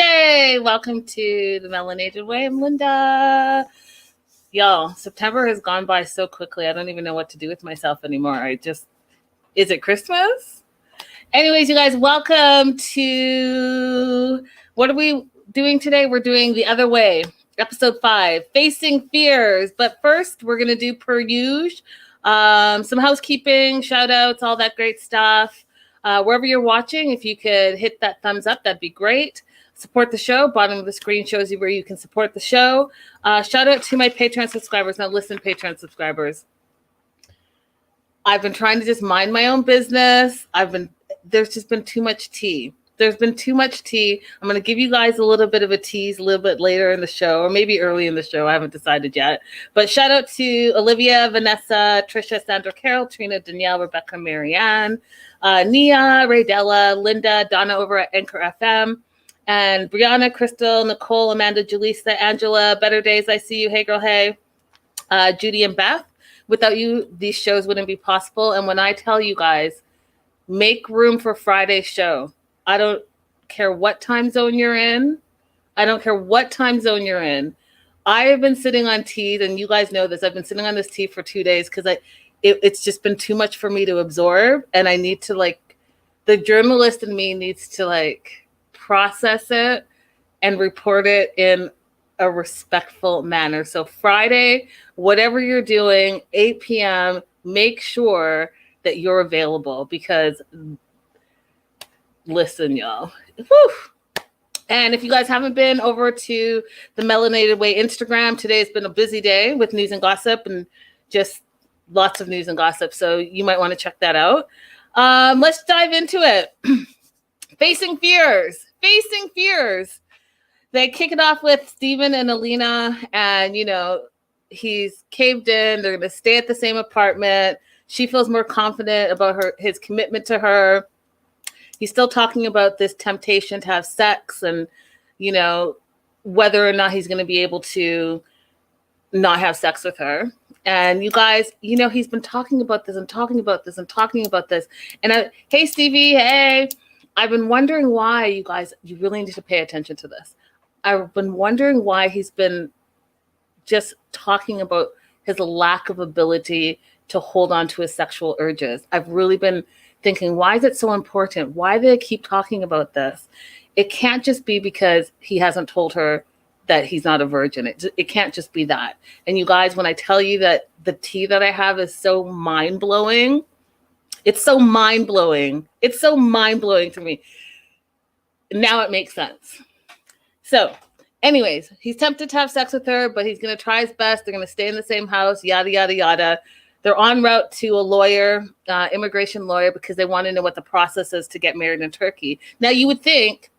Monday. Welcome to the Melanated Way. I'm Linda. Y'all, September has gone by so quickly. I don't even know what to do with myself anymore. Is it Christmas? Anyways, you guys, welcome to, what are we doing today? We're doing The Other Way, episode 5, Facing Fears. But first, we're going to do per usual, some housekeeping, shout outs, all that great stuff. Wherever you're watching, if you could hit that thumbs up, that'd be great. Support the show. Bottom of the screen shows you where you can support the show. Shout out to my Patreon subscribers. Now listen, Patreon subscribers. I've been trying to just mind my own business. There's just been too much tea. There's been too much tea. I'm going to give you guys a little bit of a tease a little bit later in the show, or maybe early in the show. I haven't decided yet. But shout out to Olivia, Vanessa, Trisha, Sandra, Carol, Trina, Danielle, Rebecca, Marianne, Nia, Raydella, Linda, Donna over at Anchor FM, and Brianna, Crystal, Nicole, Amanda, Julissa, Angela, Better Days, I See You, Hey Girl, Hey, Judy and Beth. Without you, these shows wouldn't be possible. And when I tell you guys, make room for Friday's show. I don't care what time zone you're in. I have been sitting on tea, and you guys know this. I've been sitting on this tea for 2 days because it's just been too much for me to absorb. And I need to, the journalist in me needs to, process it and report it in a respectful manner. So Friday, whatever you're doing, 8 p.m., make sure that you're available because, listen, y'all. Whew. And if you guys haven't been over to the Melanated Way Instagram, today's been a busy day with news and gossip and just lots of news and gossip. So you might want to check that out. Let's dive into it. Facing fears. They kick it off with Steven and Alina, and, he's caved in. They're going to stay at the same apartment. She feels more confident about his commitment to her. He's still talking about this temptation to have sex and, whether or not he's going to be able to not have sex with her. And you guys, he's been talking about this. And hey, Stevie, hey. I've been wondering why, you guys, you really need to pay attention to this. I've been wondering why he's been just talking about his lack of ability to hold on to his sexual urges. I've really been thinking, why is it so important? Why do they keep talking about this? It can't just be because he hasn't told her that he's not a virgin. It can't just be that. And you guys, when I tell you that the tea that I have is so mind-blowing, it's so mind-blowing to me. Now it makes sense. So, anyways, he's tempted to have sex with her, but he's going to try his best. They're going to stay in the same house, yada, yada, yada. They're en route to a lawyer, immigration lawyer, because they want to know what the process is to get married in Turkey. Now, you would think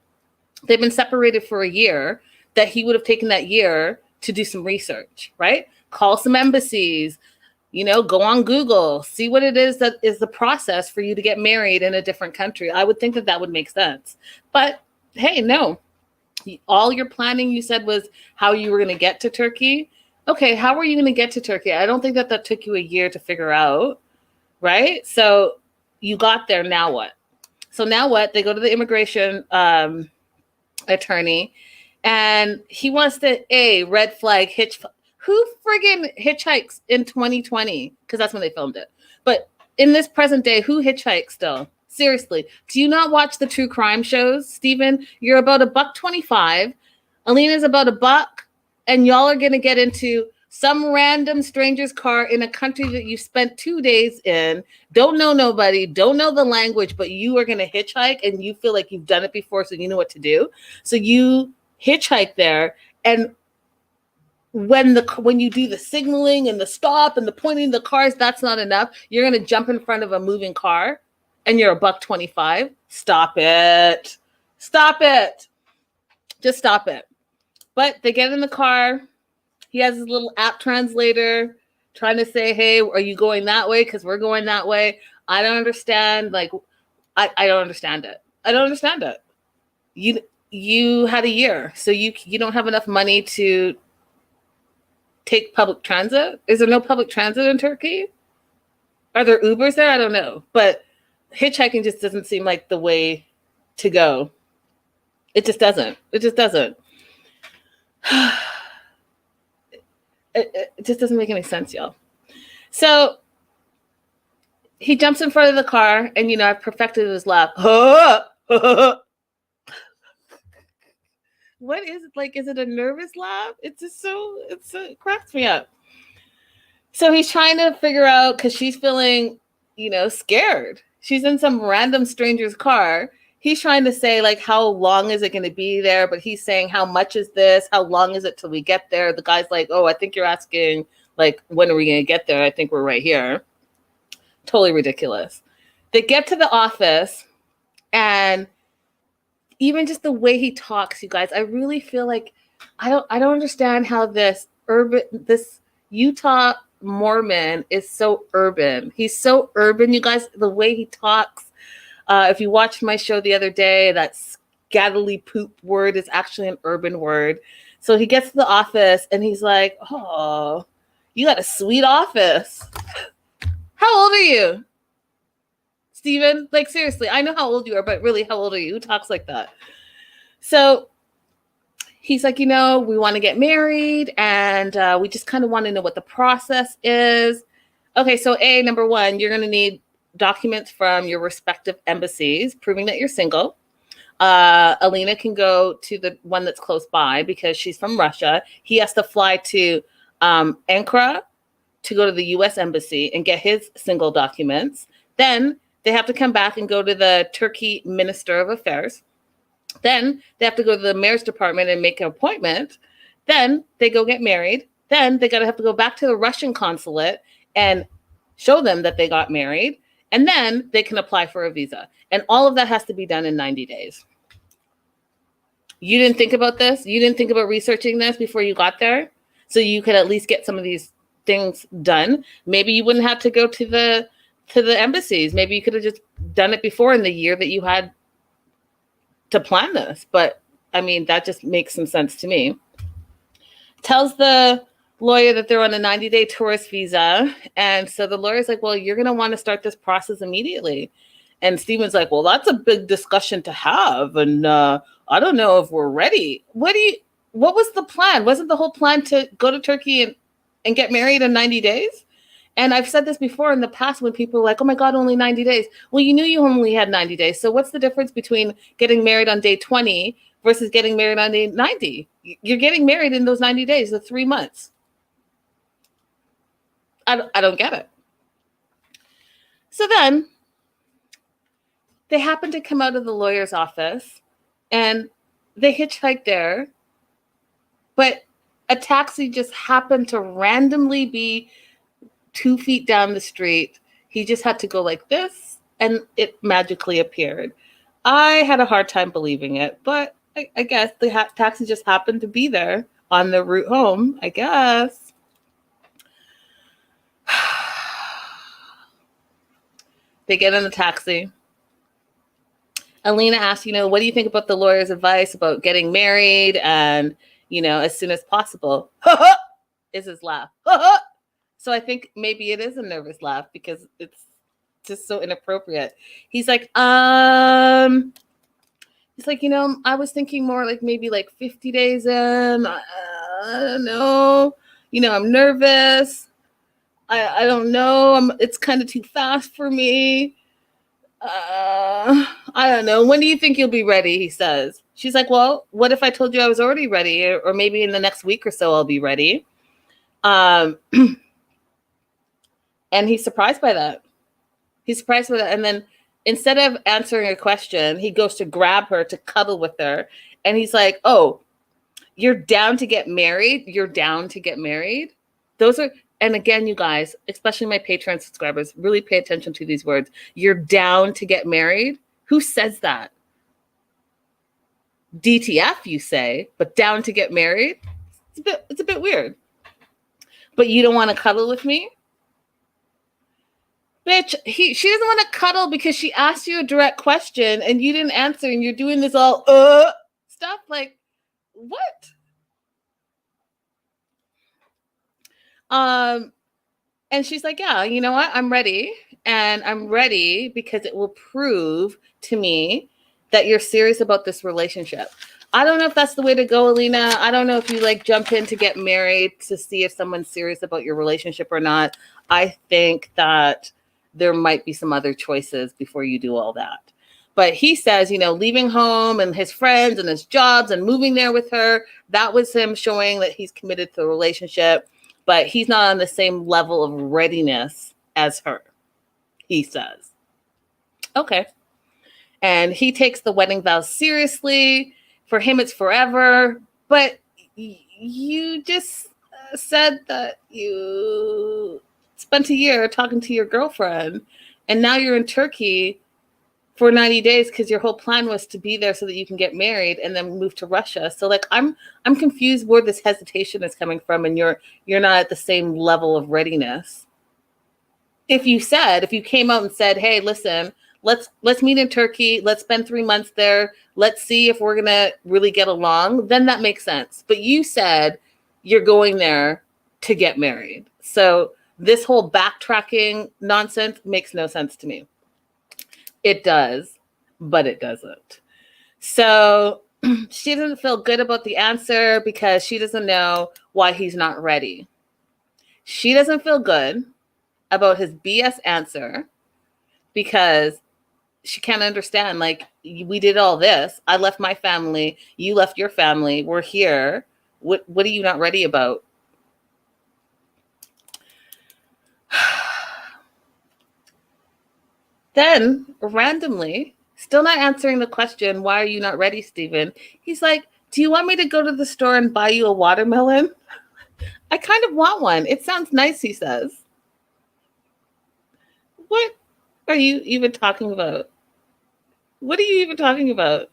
they've been separated for a year, that he would have taken that year to do some research, right? Call some embassies, go on Google, see what it is that is the process for you to get married in a different country. I would think that would make sense. But hey, no. All your planning, you said, was how you were going to get to Turkey. Okay, how are you going to get to Turkey? I don't think that took you a year to figure out, right? So you got there, now what? So now what? They go to the immigration attorney, and he wants to, red flag, who friggin' hitchhikes in 2020? Because that's when they filmed it. But in this present day, who hitchhikes still? Seriously, do you not watch the true crime shows, Steven? You're about $1.25. Alina's about $1, and y'all are going to get into some random stranger's car in a country that you spent 2 days in, don't know nobody, don't know the language, but you are going to hitchhike, and you feel like you've done it before, so you know what to do. So you hitchhike there, and when you do the signaling and the stop and the pointing the cars, that's not enough. You're going to jump in front of a moving car, and you're $1.25. Stop it. Just stop it. But they get in the car. He has his little app translator trying to say, hey, are you going that way? Because we're going that way. I don't understand. I don't understand it. You had a year, so you don't have enough money to take public transit. Is there no public transit in Turkey? Are there Ubers there? I don't know. But hitchhiking just doesn't seem like the way to go. It just doesn't. It just doesn't. It just doesn't make any sense, y'all. So he jumps in front of the car, and I've perfected his laugh. What is it like? Is it a nervous laugh? It cracks me up. So he's trying to figure out, because she's feeling, scared. She's in some random stranger's car. He's trying to say, like, how long is it going to be there? But he's saying, how much is this? How long is it till we get there? The guy's like, oh, I think you're asking, like, when are we going to get there? I think we're right here. Totally ridiculous. They get to the office, and even just the way he talks, you guys, I really feel like I don't understand how this Utah Mormon is so urban. He's so urban, you guys, the way he talks. If you watched my show the other day, that scattily poop word is actually an urban word. So he gets to the office and he's like, oh, you got a sweet office. How old are you, Steven? Like, seriously, I know how old you are, but really, how old are you? Who talks like that? So he's like, we want to get married, and we just kind of want to know what the process is. Okay, so number one, you're going to need documents from your respective embassies proving that you're single. Alina can go to the one that's close by because she's from Russia. He has to fly to Ankara to go to the U.S. embassy and get his single documents. Then they have to come back and go to the Turkey Minister of Affairs. Then they have to go to the mayor's department and make an appointment. Then they go get married. Then they have to go back to the Russian consulate and show them that they got married. And then they can apply for a visa. And all of that has to be done in 90 days. You didn't think about this? You didn't think about researching this before you got there? So you could at least get some of these things done. Maybe you wouldn't have to go to the embassies. Maybe you could have just done it before in the year that you had to plan this. But I mean, that just makes some sense to me. Tells the lawyer that they're on a 90-day tourist visa. And so the lawyer's like, well, you're going to want to start this process immediately. And Steven's like, well, that's a big discussion to have. And I don't know if we're ready. What was the plan? Wasn't the whole plan to go to Turkey and get married in 90 days? And I've said this before in the past when people are like, oh my God, only 90 days. Well, you knew you only had 90 days. So what's the difference between getting married on day 20 versus getting married on day 90? You're getting married in those 90 days, the 3 months. I don't get it. So then they happen to come out of the lawyer's office and they hitchhike there, but a taxi just happened to randomly be 2 feet down the street. He just had to go like this and it magically appeared. I had a hard time believing it, but I guess the taxi just happened to be there on the route home, I guess. They get in the taxi. Alina asks, what do you think about the lawyer's advice about getting married and, as soon as possible? Is his laugh. So I think maybe it is a nervous laugh because it's just so inappropriate. He's like, I was thinking more like maybe like 50 days in. I don't know. I'm nervous. I don't know. It's kind of too fast for me. I don't know. When do you think you'll be ready? He says. She's like, well, what if I told you I was already ready? Or maybe in the next week or so I'll be ready. And he's surprised by that. And then instead of answering a question, he goes to grab her to cuddle with her. And he's like, oh, you're down to get married? You're down to get married? And again, you guys, especially my Patreon subscribers, really pay attention to these words. You're down to get married? Who says that? DTF, you say, but down to get married? It's a bit weird. But you don't want to cuddle with me? Bitch, she doesn't want to cuddle because she asked you a direct question and you didn't answer and you're doing this all stuff. Like, what? And she's like, yeah, you know what? I'm ready. And I'm ready because it will prove to me that you're serious about this relationship. I don't know if that's the way to go, Alina. I don't know if you like jump in to get married to see if someone's serious about your relationship or not. I think that there might be some other choices before you do all that. But he says, you know, leaving home and his friends and his jobs and moving there with her, that was him showing that he's committed to the relationship, but he's not on the same level of readiness as her, he says. Okay. And he takes the wedding vows seriously. For him, it's forever. But you just said that you spent a year talking to your girlfriend, and now you're in Turkey for 90 days because your whole plan was to be there so that you can get married and then move to Russia. So like I'm confused where this hesitation is coming from, and you're not at the same level of readiness. If you came out and said, hey, listen, let's meet in Turkey, let's spend 3 months there, let's see if we're gonna really get along, then that makes sense. But you said you're going there to get married. So this whole backtracking nonsense makes no sense to me. It does, but it doesn't. So she doesn't feel good about the answer because she doesn't know why he's not ready. She doesn't feel good about his BS answer because she can't understand, like, we did all this. I left my family. You left your family. We're here. What are you not ready about? Then, randomly, still not answering the question, why are you not ready, Stephen? He's like, do you want me to go to the store and buy you a watermelon? I kind of want one. It sounds nice, he says. What are you even talking about? What are you even talking about?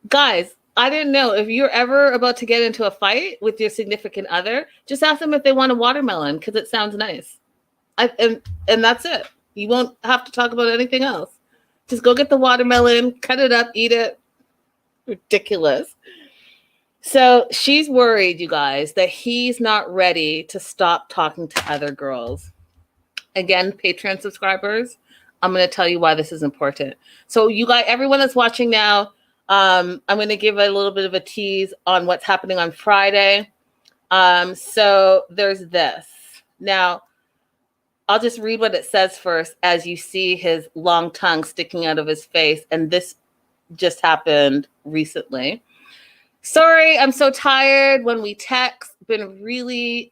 Guys, I didn't know if you're ever about to get into a fight with your significant other, just ask them if they want a watermelon because it sounds nice. And that's it. You won't have to talk about anything else. Just go get the watermelon, cut it up, eat it. Ridiculous. So she's worried, you guys, that he's not ready to stop talking to other girls. Again, Patreon subscribers, I'm going to tell you why this is important. So you guys, everyone that's watching now, I'm going to give a little bit of a tease on what's happening on Friday. So there's this. Now, I'll just read what it says first as you see his long tongue sticking out of his face. And this just happened recently. Sorry, I'm so tired when we text. Been really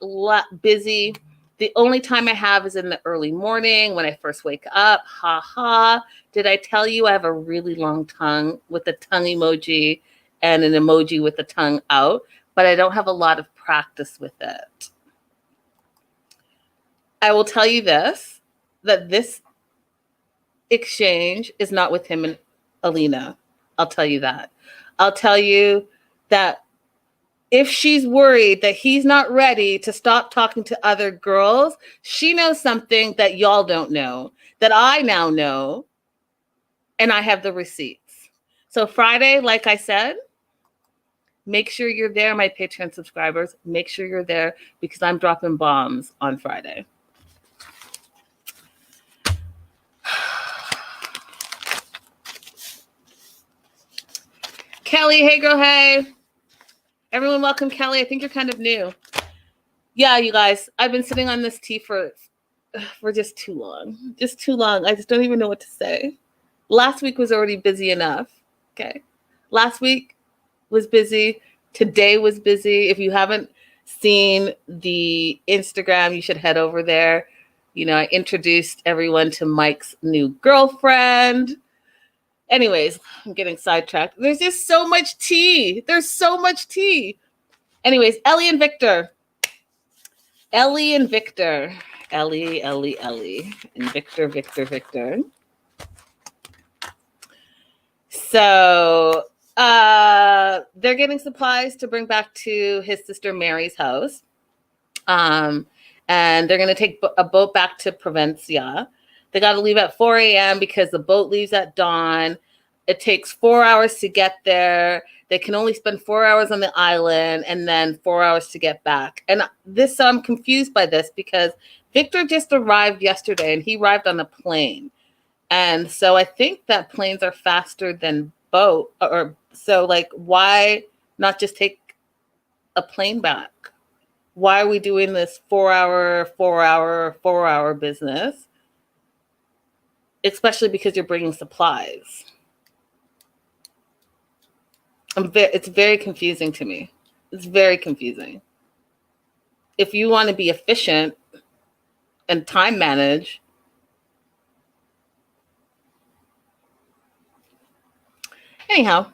busy. The only time I have is in the early morning when I first wake up. Ha ha. Did I tell you I have a really long tongue with a tongue emoji and an emoji with the tongue out? But I don't have a lot of practice with it. I will tell you this, that this exchange is not with him and Alina. I'll tell you that. I'll tell you that if she's worried that he's not ready to stop talking to other girls, she knows something that y'all don't know, that I now know, and I have the receipts. So Friday, like I said, make sure you're there, my Patreon subscribers. Make sure you're there because I'm dropping bombs on Friday. Kelly, hey girl, hey. Everyone welcome Kelly. I think you're kind of new. Yeah, you guys, I've been sitting on this tea for just too long. Just too long. I just don't even know what to say. Last week was already busy enough. Okay. Last week was busy. Today was busy. If you haven't seen the Instagram, you should head over there. You know, I introduced everyone to Mike's new girlfriend. Anyways, I'm getting sidetracked. There's just so much tea. There's so much tea. Anyways, Ellie and Victor. Ellie and Victor. Ellie. And Victor. So they're getting supplies to bring back to his sister Mary's house. And they're going to take a boat back to Provencia. They got to leave at 4 a.m. because the boat leaves at dawn. It takes 4 hours to get there. They can only spend 4 hours on the island and then 4 hours to get back. And this, I'm confused by this because Victor just arrived yesterday and he arrived on a plane. And so I think that planes are faster than boat, or so like, why not just take a plane back? Why are we doing this 4 hour business? Especially because you're bringing supplies. It's very confusing to me. It's very confusing. If you want to be efficient and time manage, anyhow,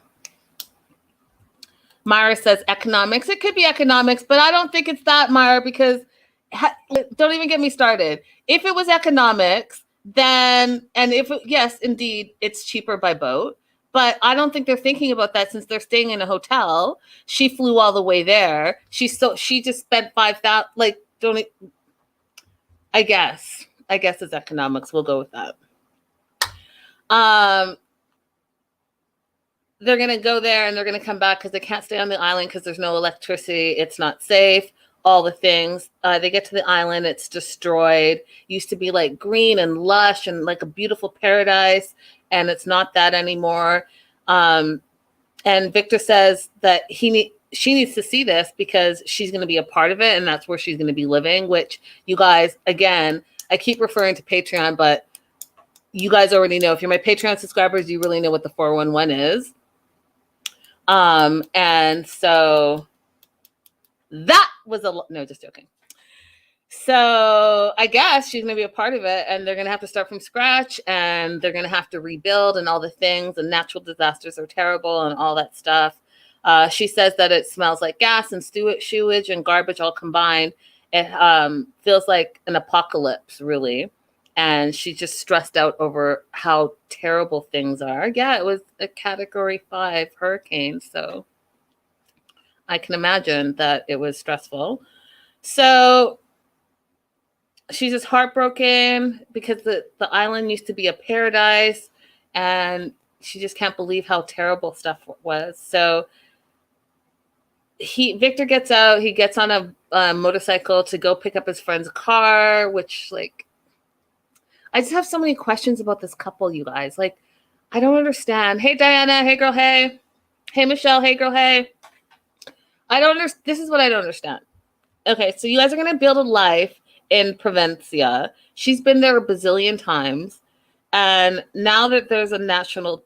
Myra says economics. It could be economics, but I don't think it's that, Myra, because don't even get me started. If it was economics, then, and if, yes, indeed, it's cheaper by boat, but I don't think they're thinking about that since they're staying in a hotel. She flew all the way there. She just spent 5,000, like, I guess it's economics. We'll go with that. They're going to go there and they're going to come back because they can't stay on the island because there's no electricity. It's not safe. All the things. They get to the island. It's destroyed. Used to be like green and lush and like a beautiful paradise. And it's not that anymore. And Victor says that she needs to see this because she's going to be a part of it. And that's where she's going to be living, which you guys, again, I keep referring to Patreon, but you guys already know. If you're my Patreon subscribers, you really know what the 411 is. And so that was no, just joking. So I guess she's going to be a part of it and they're going to have to start from scratch and they're going to have to rebuild and all the things, and natural disasters are terrible and all that stuff. She says that it smells like gas and sewage and garbage all combined. It feels like an apocalypse, really. And she's just stressed out over how terrible things are. Yeah, it was a Category 5 hurricane, so I can imagine that it was stressful. So she's just heartbroken because the island used to be a paradise, and she just can't believe how terrible stuff was. So Victor gets out. He gets on a motorcycle to go pick up his friend's car, which, like, I just have so many questions about this couple, you guys. Like, I don't understand. Hey, Diana. Hey, girl. Hey. Hey, Michelle. Hey, girl. Hey. This is what I don't understand. Okay, so you guys are going to build a life in Provencia. She's been there a bazillion times. And now that there's a natural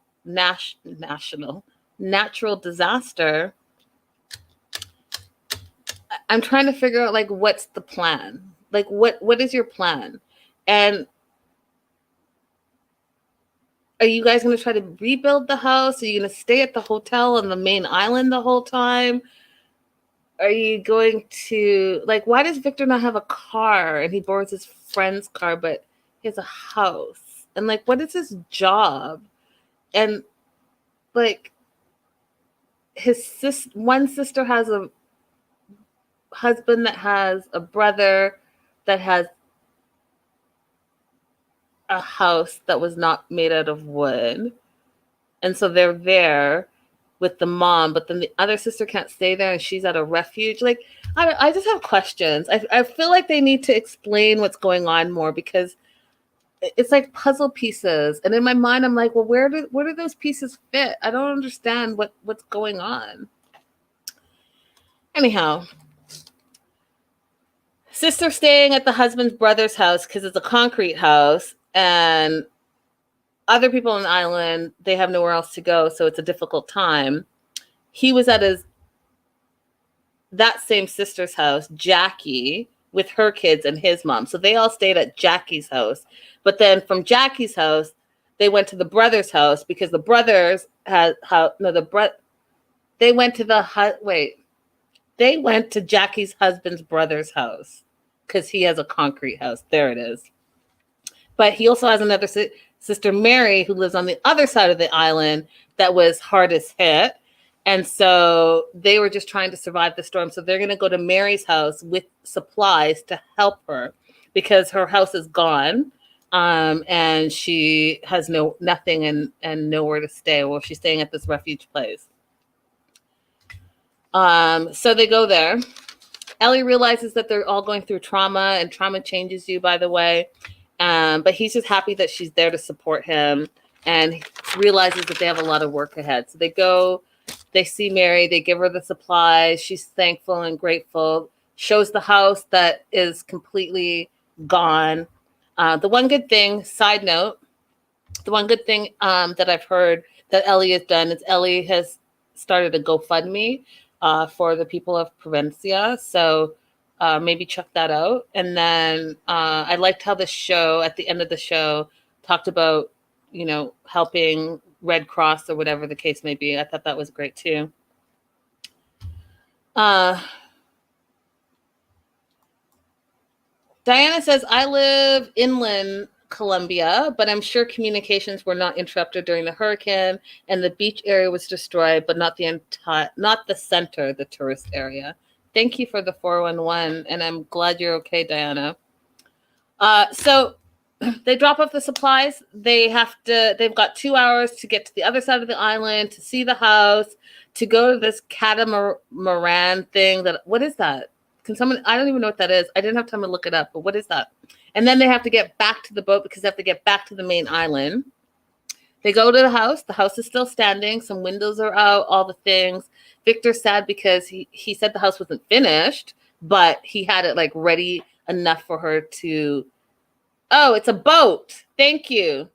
disaster, I'm trying to figure out, like, what's the plan? Like, what is your plan? And are you guys going to try to rebuild the house? Are you going to stay at the hotel on the main island the whole time? Are you going to, like, why does Victor not have a car and he borrows his friend's car, but he has a house? And, like, what is his job? And, like, one sister has a husband that has a brother that has a house that was not made out of wood. And so they're there with the mom, but then the other sister can't stay there and she's at a refuge. Like, I just have questions. I feel like they need to explain what's going on more, because it's like puzzle pieces. And in my mind, I'm like, well, where do those pieces fit? I don't understand what's going on. Anyhow, sister staying at the husband's brother's house because it's a concrete house, and other people on the island, they have nowhere else to go, so it's a difficult time. He was at that same sister's house, Jackie, with her kids and his mom. So they all stayed at Jackie's house. But then from Jackie's house, they went to the brother's house because the brothers they went to Jackie's husband's brother's house because he has a concrete house. There it is. But he also has another sister, Mary, who lives on the other side of the island that was hardest hit. And so they were just trying to survive the storm. So they're going to go to Mary's house with supplies to help her because her house is gone. And she has nothing and nowhere to stay. Well, she's staying at this refuge place. So they go there. Ellie realizes that they're all going through trauma, and trauma changes you, by the way. But he's just happy that she's there to support him, and realizes that they have a lot of work ahead. So they go, they see Mary, they give her the supplies. She's thankful and grateful. Shows the house that is completely gone. The one good thing, side note, the one good thing that I've heard that Ellie has done is Ellie has started a GoFundMe for the people of Provincia. So maybe check that out. And then I liked how the show, at the end of the show, talked about, helping Red Cross or whatever the case may be. I thought that was great too. Diana says, I live inland Colombia, but I'm sure communications were not interrupted during the hurricane, and the beach area was destroyed, but not the center, the tourist area. Thank you for the 411, and I'm glad you're okay, Diana. So they drop off the supplies. They've got 2 hours to get to the other side of the island, to see the house, to go to this catamaran thing. What is that? I don't even know what that is. I didn't have time to look it up, but what is that? And then they have to get back to the boat because they have to get back to the main island. They go to the house. The house is still standing. Some windows are out, all the things. Victor's sad because he said the house wasn't finished, but he had it like ready enough for her to, oh, it's a boat. Thank you.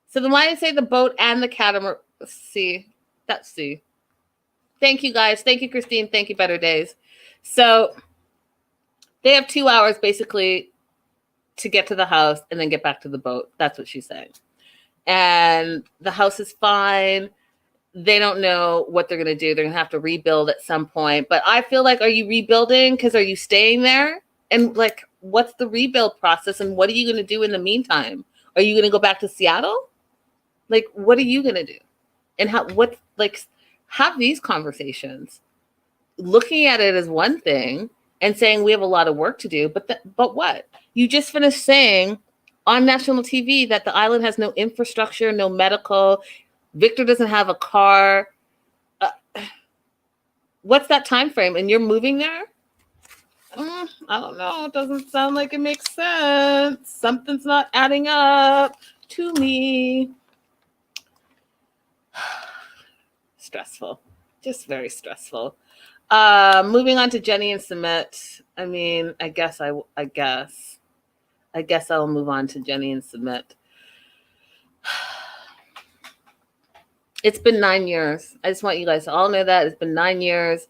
So then why did I say the boat and the catamaran? See. Thank you, guys. Thank you, Christine. Thank you, Better Days. So they have 2 hours basically to get to the house and then get back to the boat. That's what she's saying. And the house is fine. They don't know what they're going to do. They're going to have to rebuild at some point. But I feel like, are you rebuilding? Because are you staying there? And like, what's the rebuild process? And what are you going to do in the meantime? Are you going to go back to Seattle? Like, what are you going to do? And have these conversations. Looking at it as one thing and saying we have a lot of work to do, but what? You just finished saying on national TV that the island has no infrastructure, no medical. Victor doesn't have a car. What's that time frame? And you're moving there? I don't know. It doesn't sound like it makes sense. Something's not adding up to me. Stressful. Just very stressful. Moving on to Jenny and Sumit. I mean, I guess I'll move on to Jenny and Sumit. It's been 9 years. I just want you guys to all know that it's been 9 years.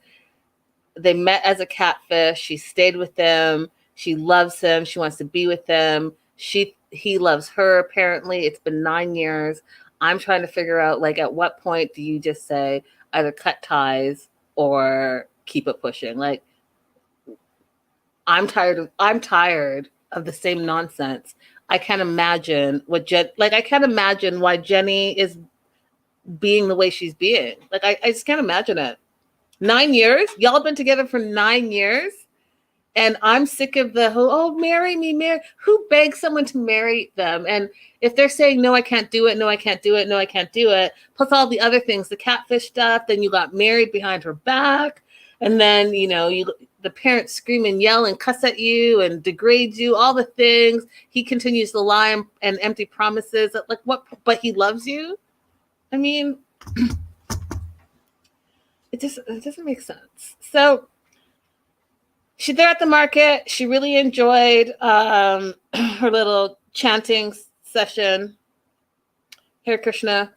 They met as a catfish. She stayed with them. She loves him. She wants to be with him. He loves her, apparently. It's been 9 years. I'm trying to figure out, like, at what point do you just say either cut ties or keep it pushing? Like, I'm tired of the same nonsense. I can't imagine I can't imagine why Jenny is being the way she's being. Like, I just can't imagine it. 9 years? Y'all have been together for 9 years? And I'm sick of the whole, oh, marry me, marry. Who begs someone to marry them? And if they're saying, no, I can't do it, no, I can't do it, no, I can't do it, plus all the other things, the catfish stuff, then you got married behind her back, and then, the parents scream and yell and cuss at you and degrade you, all the things. He continues to lie and empty promises. Like, what? But he loves you? I mean, it doesn't make sense. So she's there at the market. She really enjoyed her little chanting session. Hare Krishna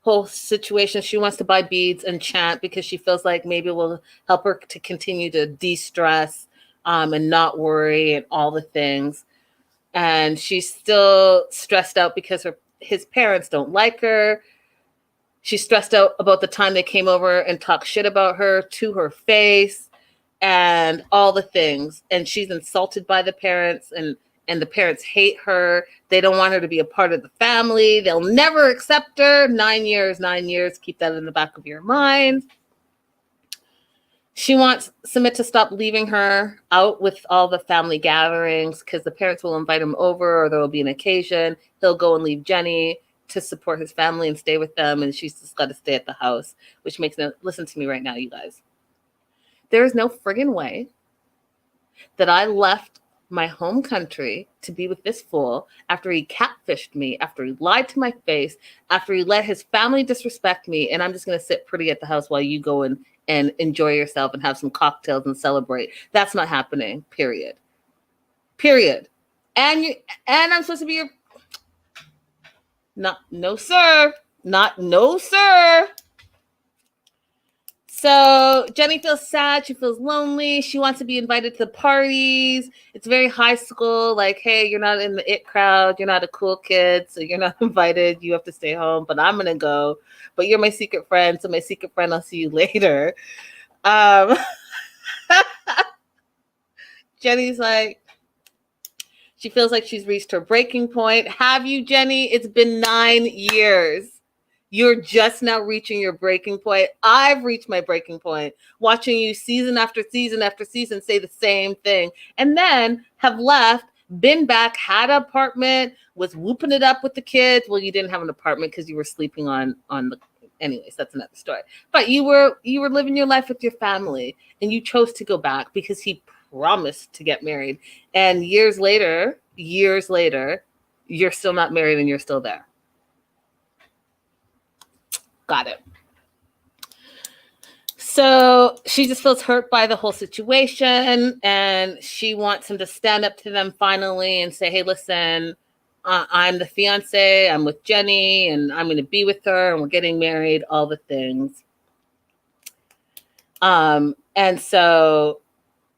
whole situation. She wants to buy beads and chant because she feels like maybe it will help her to continue to de-stress and not worry and all the things. And she's still stressed out because his parents don't like her. She's stressed out about the time they came over and talked shit about her to her face and all the things. And she's insulted by the parents, and the parents hate her. They don't want her to be a part of the family. They'll never accept her. 9 years. Keep that in the back of your mind. She wants Sumit to stop leaving her out with all the family gatherings because the parents will invite him over, or there will be an occasion. He'll go and leave Jenny to support his family and stay with them, and she's just got to stay at the house, which makes no... Listen to me right now, you guys. There is no friggin' way that I left my home country to be with this fool after he catfished me, after he lied to my face, after he let his family disrespect me, and I'm just going to sit pretty at the house while you go and enjoy yourself and have some cocktails and celebrate. That's not happening, period. Period. And I'm supposed to be your... No, sir. No, sir. So Jenny feels sad. She feels lonely. She wants to be invited to the parties. It's very high school. Like, hey, you're not in the it crowd. You're not a cool kid. So you're not invited. You have to stay home. But I'm going to go. But you're my secret friend. So my secret friend, I'll see you later. Jenny's like, she feels like she's reached her breaking point. Have you, Jenny? It's been 9 years. You're just now reaching your breaking point. I've reached my breaking point, watching you season after season after season say the same thing, and then have left, been back, had an apartment, was whooping it up with the kids. Well, you didn't have an apartment because you were sleeping on the... Anyways, that's another story. But you were living your life with your family, and you chose to go back because he promised to get married. And years later, you're still not married and you're still there. Got it. So she just feels hurt by the whole situation, and she wants him to stand up to them finally and say, hey, listen, I'm the fiance, I'm with Jenny, and I'm going to be with her, and we're getting married, all the things. And so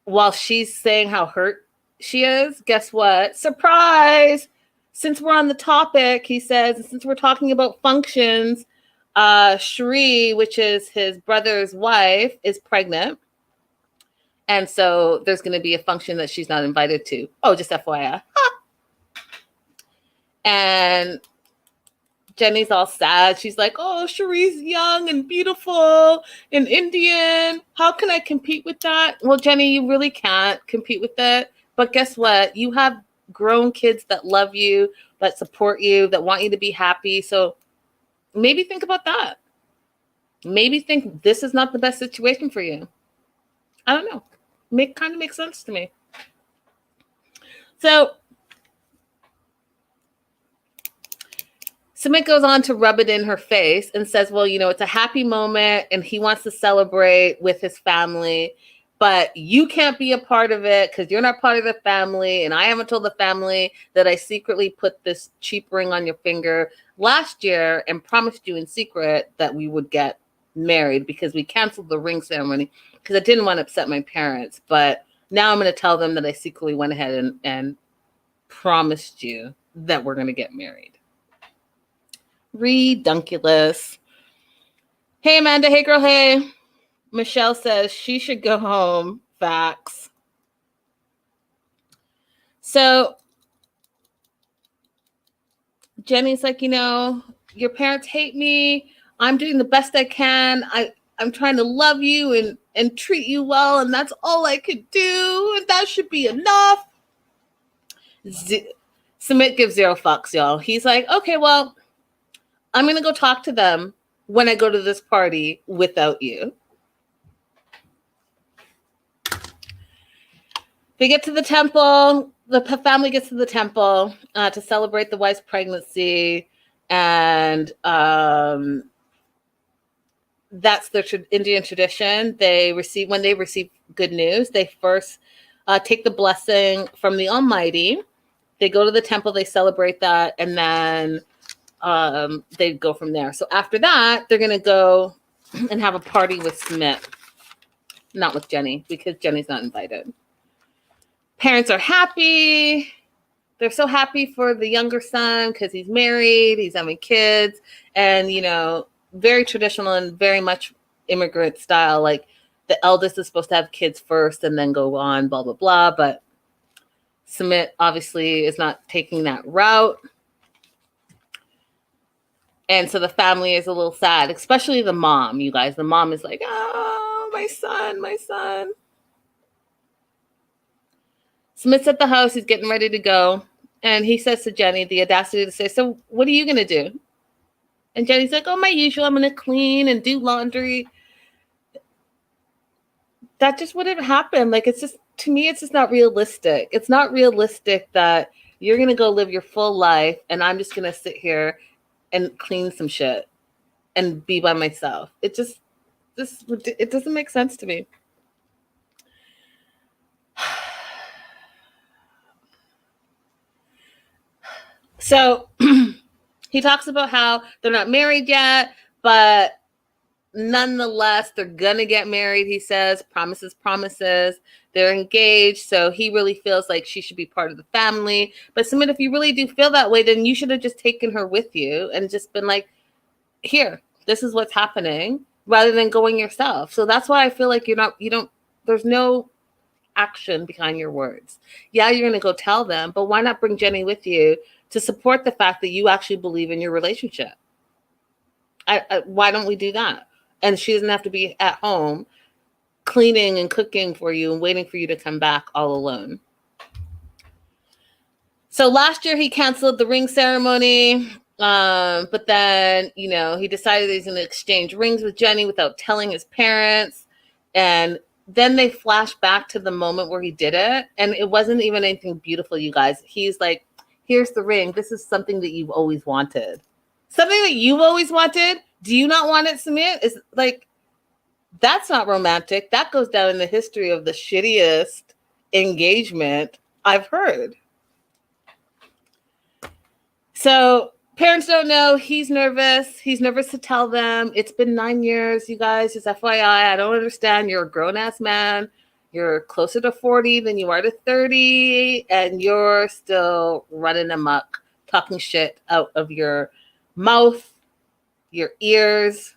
while she's saying how hurt she is, guess what? Surprise! Since we're on the topic, he says, since we're talking about functions, Cherie, which is his brother's wife, is pregnant. And so there's going to be a function that she's not invited to. Oh, just FYI. And Jenny's all sad. She's like, oh, Cherie's young and beautiful and Indian. How can I compete with that? Well, Jenny, you really can't compete with that. But guess what? You have grown kids that love you, that support you, that want you to be happy. So maybe think about that. Maybe think this is not the best situation for you. I don't know. Kind of makes sense to me. So Sumit goes on to rub it in her face and says, well, it's a happy moment and he wants to celebrate with his family, but you can't be a part of it because you're not part of the family. And I haven't told the family that I secretly put this cheap ring on your finger last year and promised you in secret that we would get married because we canceled the ring ceremony because I didn't want to upset my parents. But now I'm going to tell them that I secretly went ahead and promised you that we're going to get married. Redunculous. Hey, Amanda. Hey, girl. Hey. Michelle says she should go home. Facts. So Jenny's like, your parents hate me. I'm doing the best I can. I'm trying to love you and treat you well, and that's all I could do, and that should be enough. Sumit gives 0 fucks, y'all. He's like, okay, well, I'm going to go talk to them when I go to this party without you. They get to the temple. The family gets to the temple to celebrate the wife's pregnancy. And that's their Indian tradition. When they receive good news, they first take the blessing from the Almighty. They go to the temple, they celebrate that, and then they go from there. So after that, they're going to go and have a party with Sumit. Not with Jenny, because Jenny's not invited. Parents are happy. They're so happy for the younger son because he's married, he's having kids, and, very traditional and very much immigrant style. Like the eldest is supposed to have kids first and then go on, blah, blah, blah. But Sumit obviously is not taking that route. And so the family is a little sad, especially the mom, you guys. The mom is like, oh, my son, my son. Sumit's at the house. He's getting ready to go. And he says to Jenny, the audacity to say, so what are you going to do? And Jenny's like, oh, my usual. I'm going to clean and do laundry. that just wouldn't happen. Like, it's just, to me, it's just not realistic. It's not realistic that you're going to go live your full life and I'm just going to sit here and clean some shit and be by myself. It doesn't make sense to me. So he talks about how they're not married yet, but nonetheless, they're gonna get married, he says. Promises. They're engaged, so he really feels like she should be part of the family. But Sumit, if you really do feel that way, then you should have just taken her with you and just been like, here, this is what's happening, rather than going yourself. So that's why I feel like there's no action behind your words. Yeah, you're gonna go tell them, but why not bring Jenny with you to support the fact that you actually believe in your relationship? Why don't we do that? And she doesn't have to be at home cleaning and cooking for you and waiting for you to come back all alone. So last year he canceled the ring ceremony, but then, he decided he's going to exchange rings with Jenny without telling his parents. And then they flash back to the moment where he did it. And it wasn't even anything beautiful, you guys. He's like, here's the ring. This is something that you've always wanted. Something that you've always wanted? Do you not want it, Sumit? Is like, that's not romantic. That goes down in the history of the shittiest engagement I've heard. So parents don't know. He's nervous. He's nervous to tell them. It's been 9 years, you guys. Just FYI, I don't understand. You're a grown-ass man. You're closer to 40 than you are to 30, and you're still running amok, talking shit out of your mouth, your ears,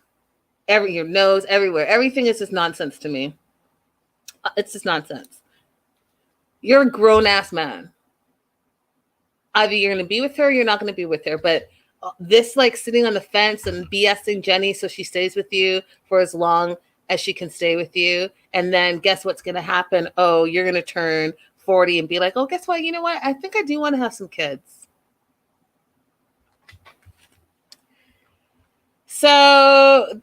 your nose, everywhere. Everything is just nonsense to me. It's just nonsense. You're a grown-ass man. Either you're going to be with her or you're not going to be with her. But this, like, sitting on the fence and BSing Jenny so she stays with you for as long as she can stay with you. And then guess what's going to happen? Oh, you're going to turn 40 and be like, oh, guess what? You know what? I think I do want to have some kids. So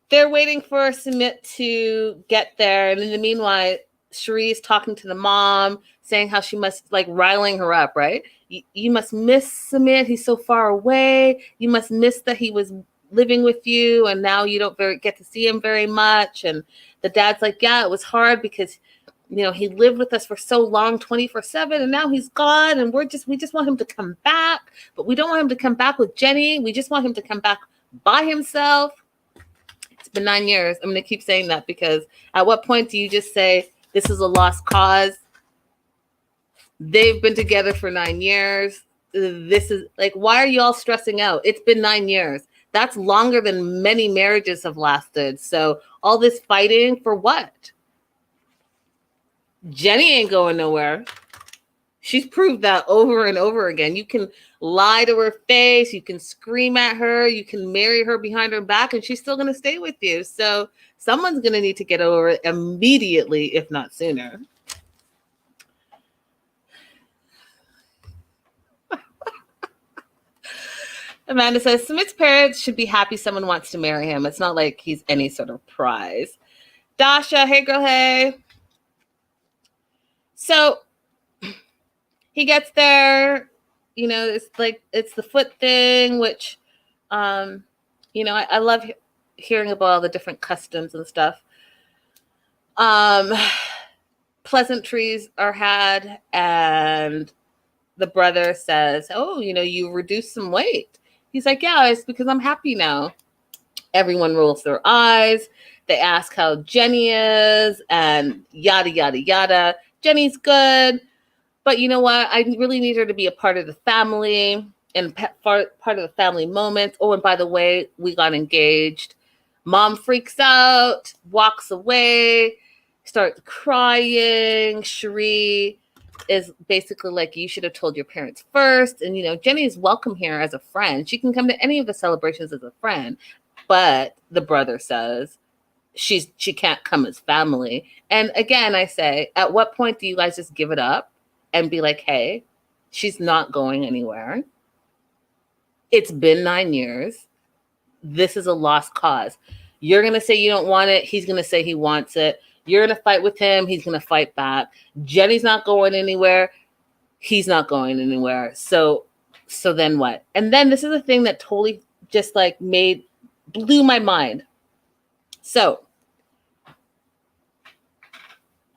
they're waiting for Sumit to get there. And in the meanwhile, Cherie's talking to the mom, saying how she must, like, riling her up, right? You must miss Sumit. He's so far away. You must miss that he was living with you, and now you don't get to see him very much. And the dad's like, yeah, it was hard because, he lived with us for so long, 24/7, and now he's gone, and we just want him to come back, but we don't want him to come back with Jenny. We just want him to come back by himself. It's been 9 years. I'm going to keep saying that because at what point do you just say this is a lost cause? They've been together for 9 years. This is like, why are you all stressing out? It's been 9 years. That's longer than many marriages have lasted. So all this fighting for what? Jenny ain't going nowhere. She's proved that over and over again. You can lie to her face. You can scream at her. You can marry her behind her back, and she's still going to stay with you. So someone's going to need to get over it immediately, if not sooner. Amanda says, Sumit's parents should be happy someone wants to marry him. It's not like he's any sort of prize. Dasha, hey girl, hey. So he gets there, it's the foot thing, which, I love hearing about all the different customs and stuff. Pleasantries are had, and the brother says, oh, you reduced some weight. He's like, yeah, it's because I'm happy now. Everyone rolls their eyes. They ask how Jenny is and yada, yada, yada. Jenny's good. But you know what? I really need her to be a part of the family and part of the family moments. Oh, and by the way, we got engaged. Mom freaks out, walks away, starts crying. Cherie is basically like, you should have told your parents first. And, Jenny is welcome here as a friend. She can come to any of the celebrations as a friend. But the brother says she can't come as family. And again, I say, at what point do you guys just give it up and be like, hey, she's not going anywhere. It's been 9 years. This is a lost cause. You're going to say you don't want it. He's going to say he wants it. You're going to fight with him. He's going to fight back. Jenny's not going anywhere. He's not going anywhere. So then what? And then this is a thing that totally just like blew my mind. So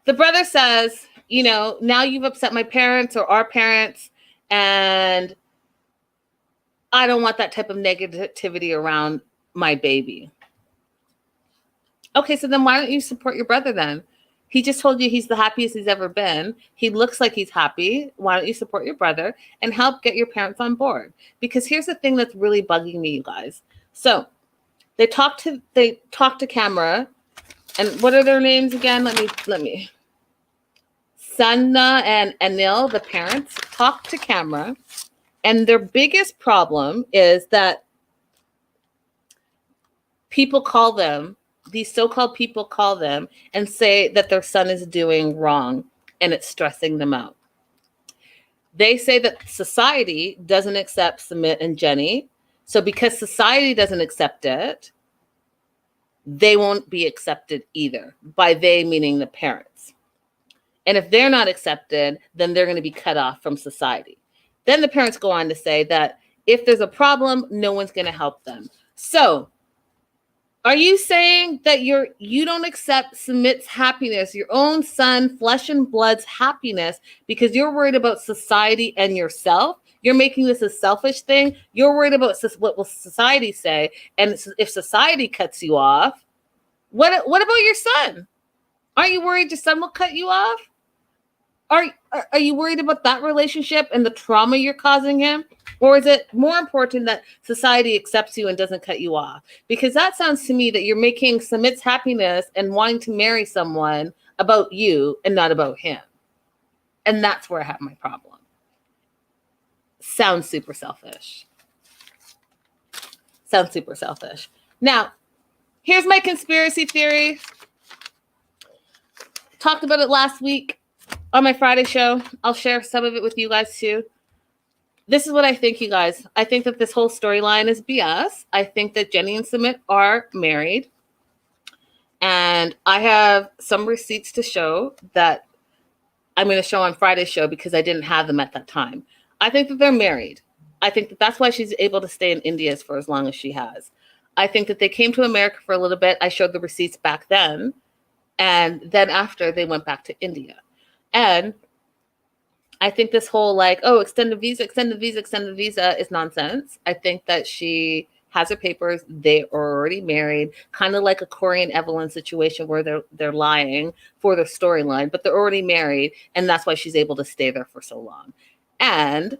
the brother says, you know, now you've upset my parents or our parents, and I don't want that type of negativity around my baby. Okay, so then why don't you support your brother then? He just told you he's the happiest he's ever been. He looks like he's happy. Why don't you support your brother and help get your parents on board? Because here's the thing that's really bugging me, you guys. So they talk to camera, and what are their names again? Let me. Sanna and Anil, the parents, talk to camera, and their biggest problem is that people call them, these so-called people call them and say that their son is doing wrong and it's stressing them out. They say that society doesn't accept Sumit and Jenny. So because society doesn't accept it, they won't be accepted either. By they, meaning the parents. And if they're not accepted, then they're going to be cut off from society. Then the parents go on to say that if there's a problem, no one's going to help them. So are you saying that you don't accept Sumit's happiness, your own son, flesh and blood's happiness, because you're worried about society and yourself? You're making this a selfish thing. You're worried about what will society say. And if society cuts you off, what about your son? Aren't you worried your son will cut you off? Are you worried about that relationship and the trauma you're causing him? Or is it more important that society accepts you and doesn't cut you off? Because that sounds to me that you're making Sumit's happiness and wanting to marry someone about you and not about him. And that's where I have my problem. Sounds super selfish. Now, here's my conspiracy theory. Talked about it last week on my Friday show. I'll share some of it with you guys too. This is what I think, you guys. I think that this whole storyline is BS. I think that Jenny and Sumit are married. And I have some receipts to show that I'm going to show on Friday's show because I didn't have them at that time. I think that they're married. I think that that's why she's able to stay in India for as long as she has. I think that they came to America for a little bit. I showed the receipts back then. And then after, they went back to India. And I think this whole extend the visa is nonsense. I think that she has her papers. They are already married, kind of like a Corey and Evelyn situation where they're lying for their storyline, but they're already married. And that's why she's able to stay there for so long. And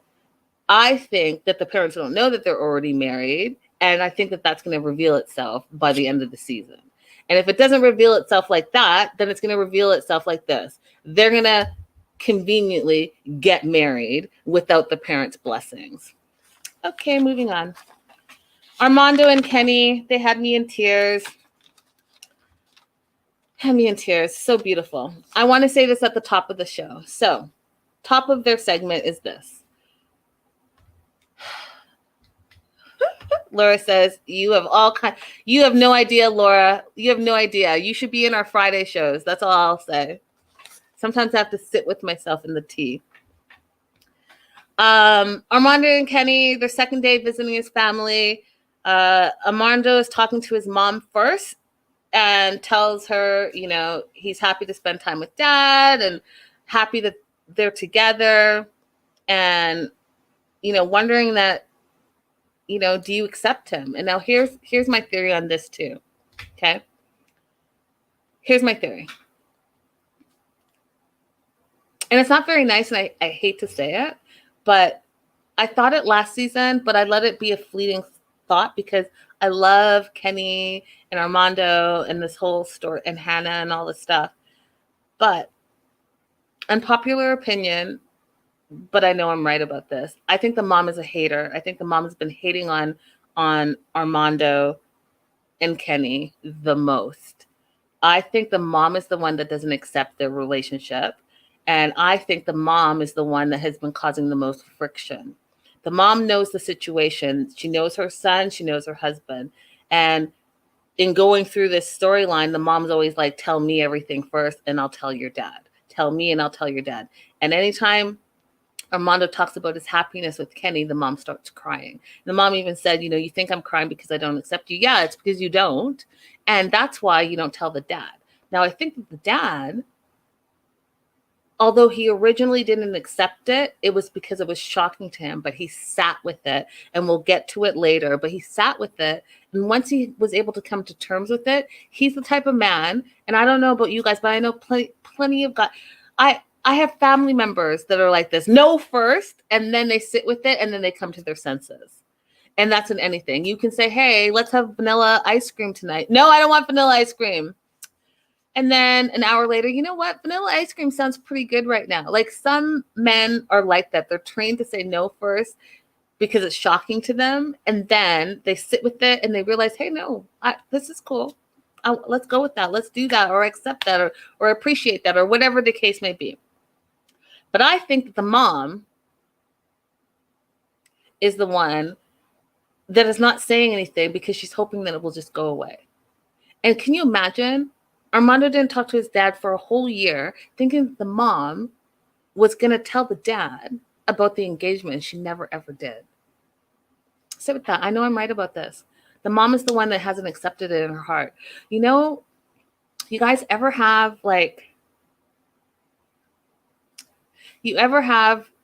I think that the parents don't know that they're already married. And I think that that's going to reveal itself by the end of the season. And if it doesn't reveal itself like that, then it's going to reveal itself like this. They're going to conveniently get married without the parents' blessings. Okay, moving on. Armando and Kenny, they had me in tears. So beautiful. I want to say this at the top of the show. So, top of their segment is this. Laura says, you have no idea, Laura. You have no idea. You should be in our Friday shows. That's all I'll say. Sometimes I have to sit with myself in the tea. Armando and Kenny, their second day visiting his family. Armando is talking to his mom first and tells her, he's happy to spend time with dad and happy that they're together and, wondering that, do you accept him? And now here's my theory on this too. Okay. Here's my theory. And it's not very nice, and I hate to say it, but I thought it last season, but I let it be a fleeting thought because I love Kenny and Armando and this whole story and Hannah and all this stuff. But unpopular opinion, but I know I'm right about this. I think the mom is a hater. I think the mom has been hating on Armando and Kenny the most. I think the mom is the one that doesn't accept their relationship. And I think the mom is the one that has been causing the most friction. The mom knows the situation. She knows her son. She knows her husband. And in going through this storyline, the mom's always like, tell me everything first and I'll tell your dad. Tell me and I'll tell your dad. And anytime Armando talks about his happiness with Kenny, the mom starts crying. The mom even said, you think I'm crying because I don't accept you. Yeah, it's because you don't. And that's why you don't tell the dad. Now, I think that the dad, although he originally didn't accept it, it was because it was shocking to him, but he sat with it, and we'll get to it later, but he sat with it. And once he was able to come to terms with it, he's the type of man, and I don't know about you guys, but I know plenty of guys. I have family members that are like this. No first, and then they sit with it, and then they come to their senses. And that's in anything. You can say, hey, let's have vanilla ice cream tonight. No, I don't want vanilla ice cream. And then an hour later, you know what? Vanilla ice cream sounds pretty good right now. Like, some men are like that. They're trained to say no first because it's shocking to them. And then they sit with it and they realize, hey, no, this is cool. Let's go with that. Let's do that, or accept that, or appreciate that, or whatever the case may be. But I think that the mom is the one that is not saying anything because she's hoping that it will just go away. And can you imagine? Armando didn't talk to his dad for a whole year, thinking the mom was going to tell the dad about the engagement. She never, ever did. Sit with that. I know I'm right about this. The mom is the one that hasn't accepted it in her heart. You guys ever have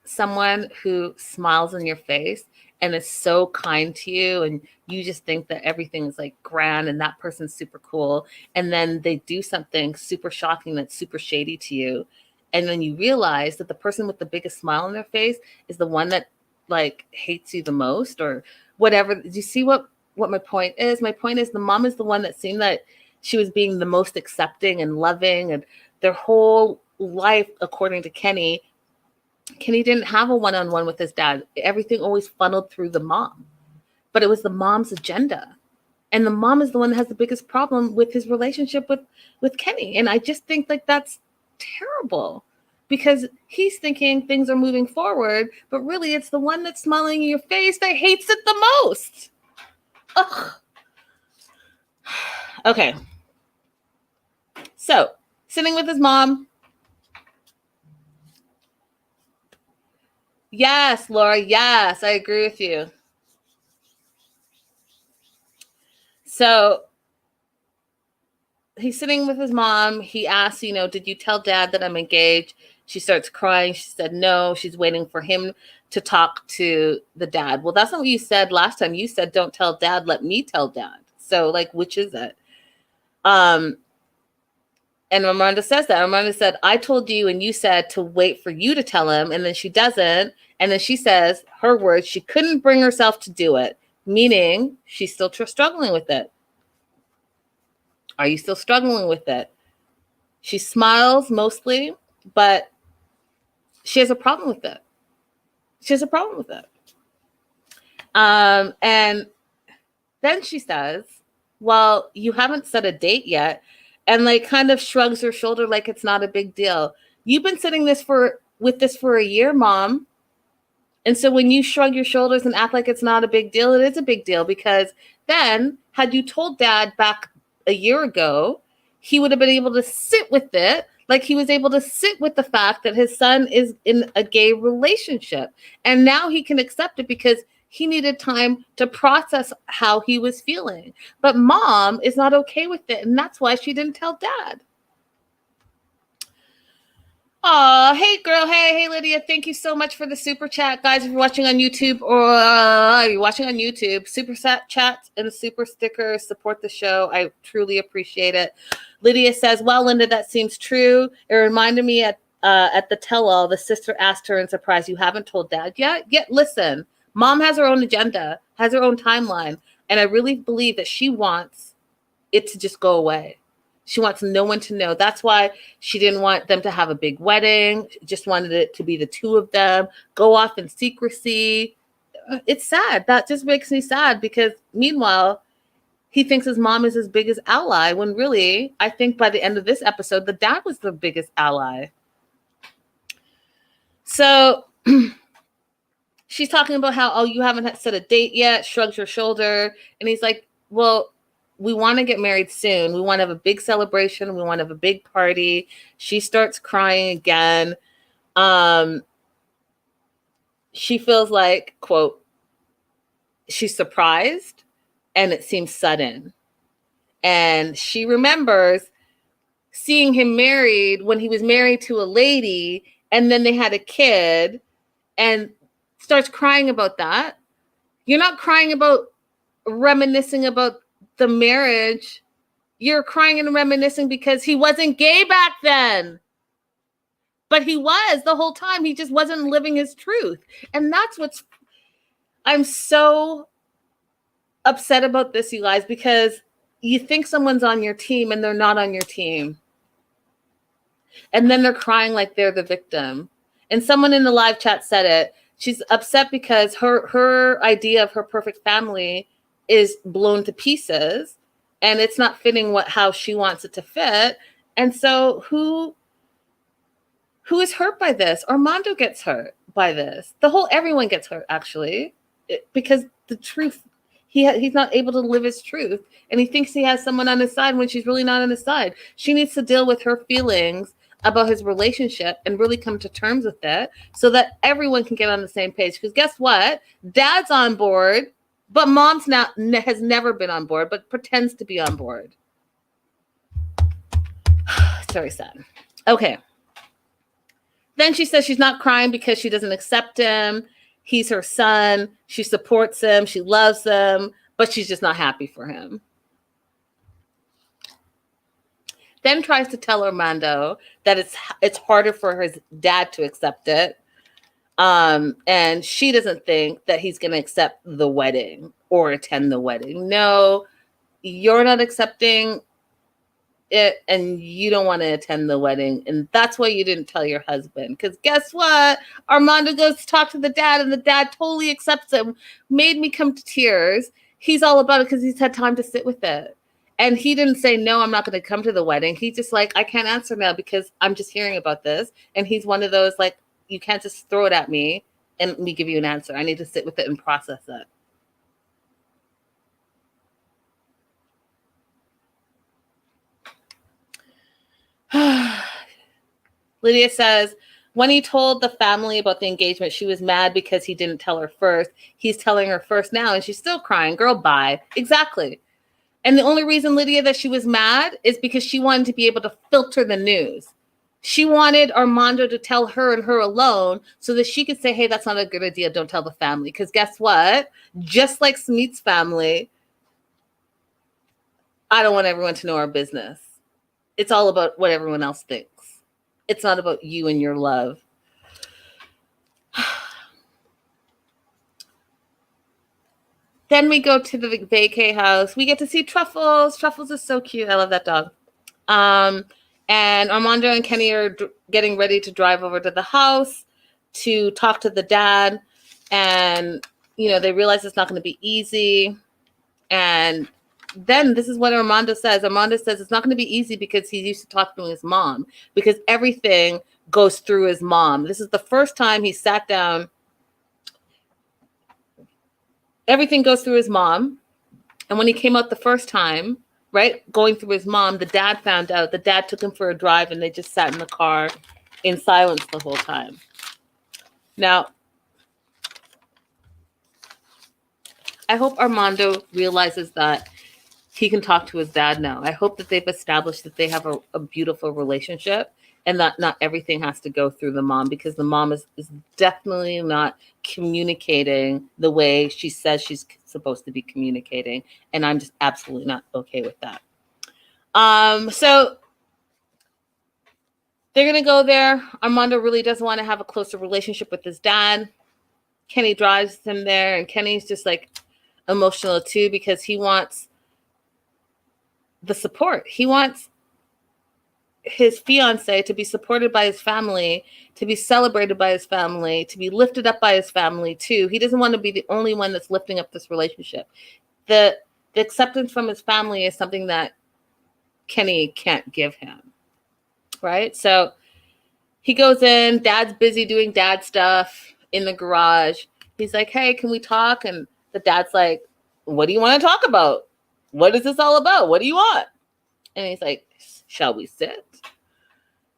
someone who smiles in your face and is so kind to you, and you just think that everything's like grand and that person's super cool, and then they do something super shocking that's super shady to you, and then you realize that the person with the biggest smile on their face is the one that like hates you the most, or whatever. Do you see what my point is? My point is the mom is the one that seemed that she was being the most accepting and loving, and their whole life, according to Kenny didn't have a one-on-one with his dad. Everything always funneled through the mom. But it was the mom's agenda. And the mom is the one that has the biggest problem with his relationship with Kenny. And I just think like that's terrible, because he's thinking things are moving forward, but really it's the one that's smiling in your face that hates it the most. Ugh. Okay. So, sitting with his mom. Yes, Laura. Yes, I agree with you. So he's sitting with his mom. He asks, did you tell dad that I'm engaged? She starts crying. She said no. She's waiting for him to talk to the dad. Well, that's not what you said last time. You said, don't tell dad, let me tell dad. So like, which is it? And Armando says that. Armando said, I told you and you said to wait for you to tell him. And then she doesn't. And then she says, her words, she couldn't bring herself to do it, meaning she's still struggling with it. Are you still struggling with it? She smiles mostly, but she has a problem with it. She has a problem with it. And then she says, well, you haven't set a date yet. And like kind of shrugs her shoulder like it's not a big deal. You've been sitting with this for a year, Mom. And so when you shrug your shoulders and act like it's not a big deal, it is a big deal, because then had you told Dad back a year ago, he would have been able to sit with it like he was able to sit with the fact that his son is in a gay relationship. And now he can accept it because he needed time to process how he was feeling. But Mom is not okay with it, and that's why she didn't tell Dad. Oh, hey, girl. Hey, Lydia. Thank you so much for the super chat. Guys, if you're watching on YouTube super chat and super stickers support the show. I truly appreciate it. Lydia says, well, Linda, that seems true. It reminded me at the tell-all, the sister asked her in surprise, you haven't told Dad yet? Yet, listen, Mom has her own agenda, has her own timeline, and I really believe that she wants it to just go away. She wants no one to know. That's why she didn't want them to have a big wedding. She just wanted it to be the two of them, go off in secrecy. It's sad. That just makes me sad, because meanwhile, he thinks his mom is his biggest ally, when really, I think by the end of this episode, the dad was the biggest ally. So she's talking about how, oh, you haven't set a date yet, shrugs her shoulder. And he's like, well, we want to get married soon. We want to have a big celebration. We want to have a big party. She starts crying again. She feels like, quote, she's surprised and it seems sudden. And she remembers seeing him married when he was married to a lady and then they had a kid, and starts crying about that. You're not crying about reminiscing about the marriage. You're crying and reminiscing because he wasn't gay back then. But he was the whole time. He just wasn't living his truth. And that's what's, I'm so upset about this, you guys, because you think someone's on your team and they're not on your team. And then they're crying like they're the victim. And someone in the live chat said it. She's upset because her idea of her perfect family is blown to pieces and it's not fitting how she wants it to fit. And so who is hurt by this? Armando gets hurt by this. Everyone gets hurt, actually, because the truth, he's not able to live his truth, and he thinks he has someone on his side when she's really not on his side. She needs to deal with her feelings about his relationship and really come to terms with it so that everyone can get on the same page. Because guess what? Dad's on board, but mom's has never been on board, but pretends to be on board. It's very sad. Okay. Then she says she's not crying because she doesn't accept him. He's her son. She supports him. She loves him, but she's just not happy for him. Then tries to tell Armando that it's harder for his dad to accept it. And she doesn't think that he's going to accept the wedding or attend the wedding. No, you're not accepting it and you don't want to attend the wedding. And that's why you didn't tell your husband. Because guess what? Armando goes to talk to the dad and the dad totally accepts him. Made me come to tears. He's all about it because he's had time to sit with it. And he didn't say, no, I'm not going to come to the wedding. He's just like, I can't answer now because I'm just hearing about this. And he's one of those, like, you can't just throw it at me and me give you an answer. I need to sit with it and process it. Lydia says, when he told the family about the engagement, she was mad because he didn't tell her first. He's telling her first now, and she's still crying. Girl, bye. Exactly. And the only reason, Lydia, that she was mad is because she wanted to be able to filter the news. She wanted Armando to tell her and her alone so that she could say, hey, that's not a good idea. Don't tell the family. Because guess what? Just like Sumit's family, I don't want everyone to know our business. It's all about what everyone else thinks. It's not about you and your love. Then we go to the vacay house. We get to see Truffles. Truffles is so cute. I love that dog. And Armando and Kenny are getting ready to drive over to the house to talk to the dad. And, they realize it's not going to be easy. And then this is what Armando says. Armando says it's not going to be easy because he's used to talking to his mom, because everything goes through his mom. This is the first time he sat down. Everything goes through his mom. And when he came out the first time, right, going through his mom, the dad found out. The dad took him for a drive and they just sat in the car in silence the whole time. Now, I hope Armando realizes that he can talk to his dad now. I hope that they've established that they have a beautiful relationship and that not everything has to go through the mom, because the mom is definitely not communicating the way she says she's supposed to be communicating. And I'm just absolutely not okay with that. So they're going to go there. Armando really doesn't want to have a closer relationship with his dad. Kenny drives him there, and Kenny's just like emotional too, because he wants the support. He wants his fiance to be supported by his family, to be celebrated by his family, to be lifted up by his family too. He doesn't want to be the only one that's lifting up this relationship. The acceptance from his family is something that Kenny can't give him, right? So he goes in, dad's busy doing dad stuff in the garage. He's like, hey, can we talk? And the dad's like, what do you want to talk about? What is this all about? What do you want? And he's like, shall we sit?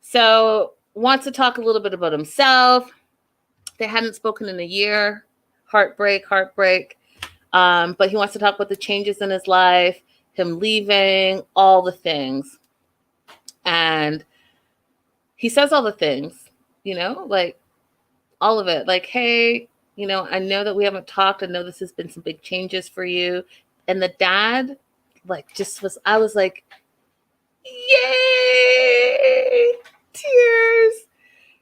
So wants to talk a little bit about himself. They hadn't spoken in a year. Heartbreak. But he wants to talk about the changes in his life, him leaving, all the things. And he says all the things, like all of it. Like, hey, I know that we haven't talked. I know this has been some big changes for you. And the dad, I was like, yay, tears.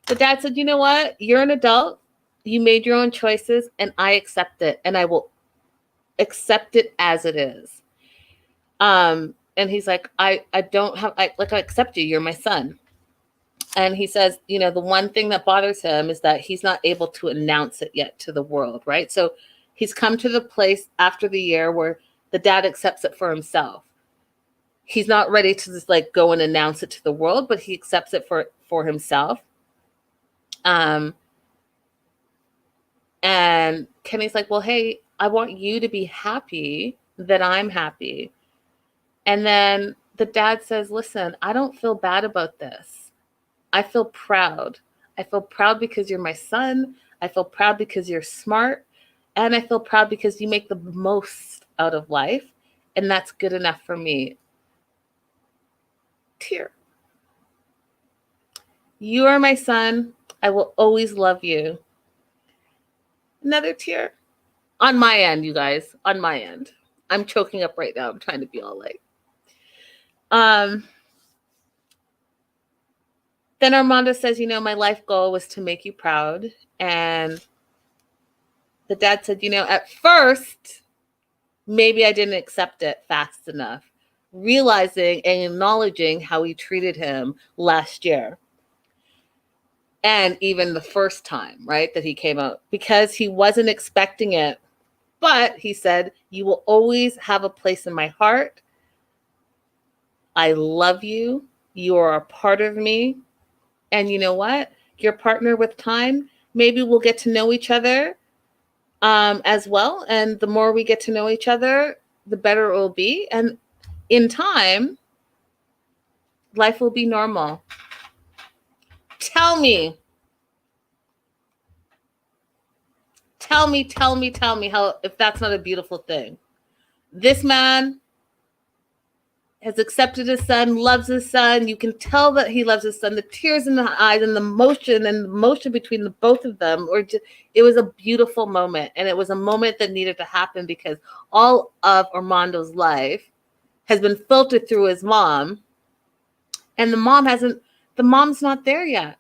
The dad said, you know what? You're an adult. You made your own choices, and I accept it, and I will accept it as it is. And he's like, I accept you. You're my son. And he says, the one thing that bothers him is that he's not able to announce it yet to the world, right? So he's come to the place after the year where the dad accepts it for himself. He's not ready to just go and announce it to the world, but he accepts it for himself. And Kenny's like, well, hey, I want you to be happy that I'm happy. And then the dad says, listen, I don't feel bad about this. I feel proud. I feel proud because you're my son. I feel proud because you're smart. And I feel proud because you make the most out of life. And that's good enough for me. Tear. You are my son. I will always love you. Another tear. On my end, you guys. On my end. I'm choking up right now. I'm trying to be all like. Then Armando says, my life goal was to make you proud. And the dad said, at first, maybe I didn't accept it fast enough, realizing and acknowledging how he treated him last year. And even the first time, right, that he came out, because he wasn't expecting it. But he said, you will always have a place in my heart. I love you. You are a part of me. And you know what? Your partner with time, maybe we'll get to know each other as well. And the more we get to know each other, the better it will be. And in time, life will be normal. Tell me how, if that's not a beautiful thing. This man has accepted his son, loves his son. You can tell that he loves his son. The tears in the eyes and the motion between the both of them, it was a beautiful moment. And it was a moment that needed to happen because all of Armando's life has been filtered through his mom. And the mom's not there yet.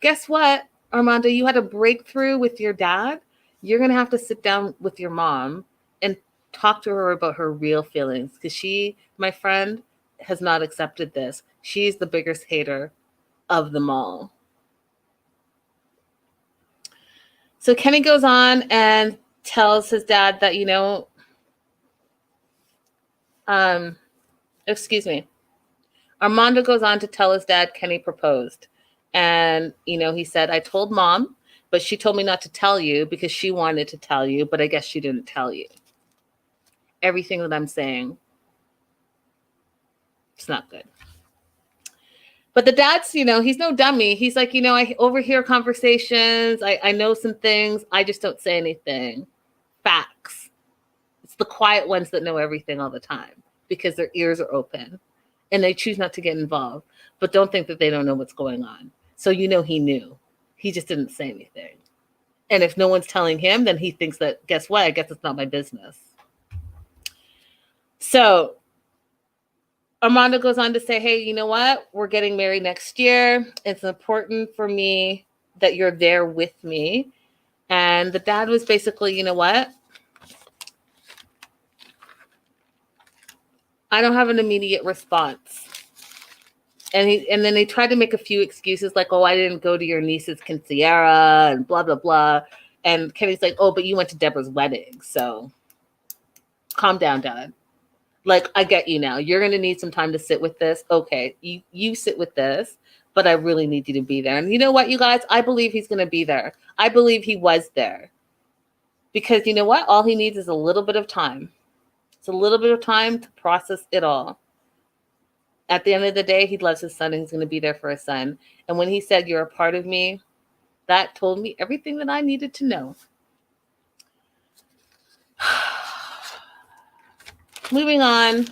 Guess what, Armando? You had a breakthrough with your dad. You're going to have to sit down with your mom and talk to her about her real feelings, because she, my friend, has not accepted this. She's the biggest hater of them all. So Kenny goes on and tells his dad that, Armando goes on to tell his dad Kenny proposed. And, he said, I told mom, but she told me not to tell you because she wanted to tell you, but I guess she didn't tell you. Everything that I'm saying, it's not good. But the dad's, he's no dummy. He's like, I overhear conversations. I know some things. I just don't say anything. Facts. It's the quiet ones that know everything all the time because their ears are open and they choose not to get involved. But don't think that they don't know what's going on. So, he knew. He just didn't say anything. And if no one's telling him, then he thinks that, guess what? I guess it's not my business. So Armando goes on to say, hey, you know what? We're getting married next year. It's important for me that you're there with me. And the dad was basically, you know what? I don't have an immediate response. And then they tried to make a few excuses like, oh, I didn't go to your niece's quinceañera and blah, blah, blah. And Kenny's like, oh, but you went to Deborah's wedding. So calm down, Dad. Like, I get you now. You're going to need some time to sit with this. Okay, you sit with this, but I really need you to be there. And you know what, you guys? I believe he's going to be there. I believe he was there. Because you know what? All he needs is a little bit of time. It's a little bit of time to process it all. At the end of the day, he loves his son and he's going to be there for his son. And when he said, "You're a part of me," that told me everything that I needed to know. Moving on.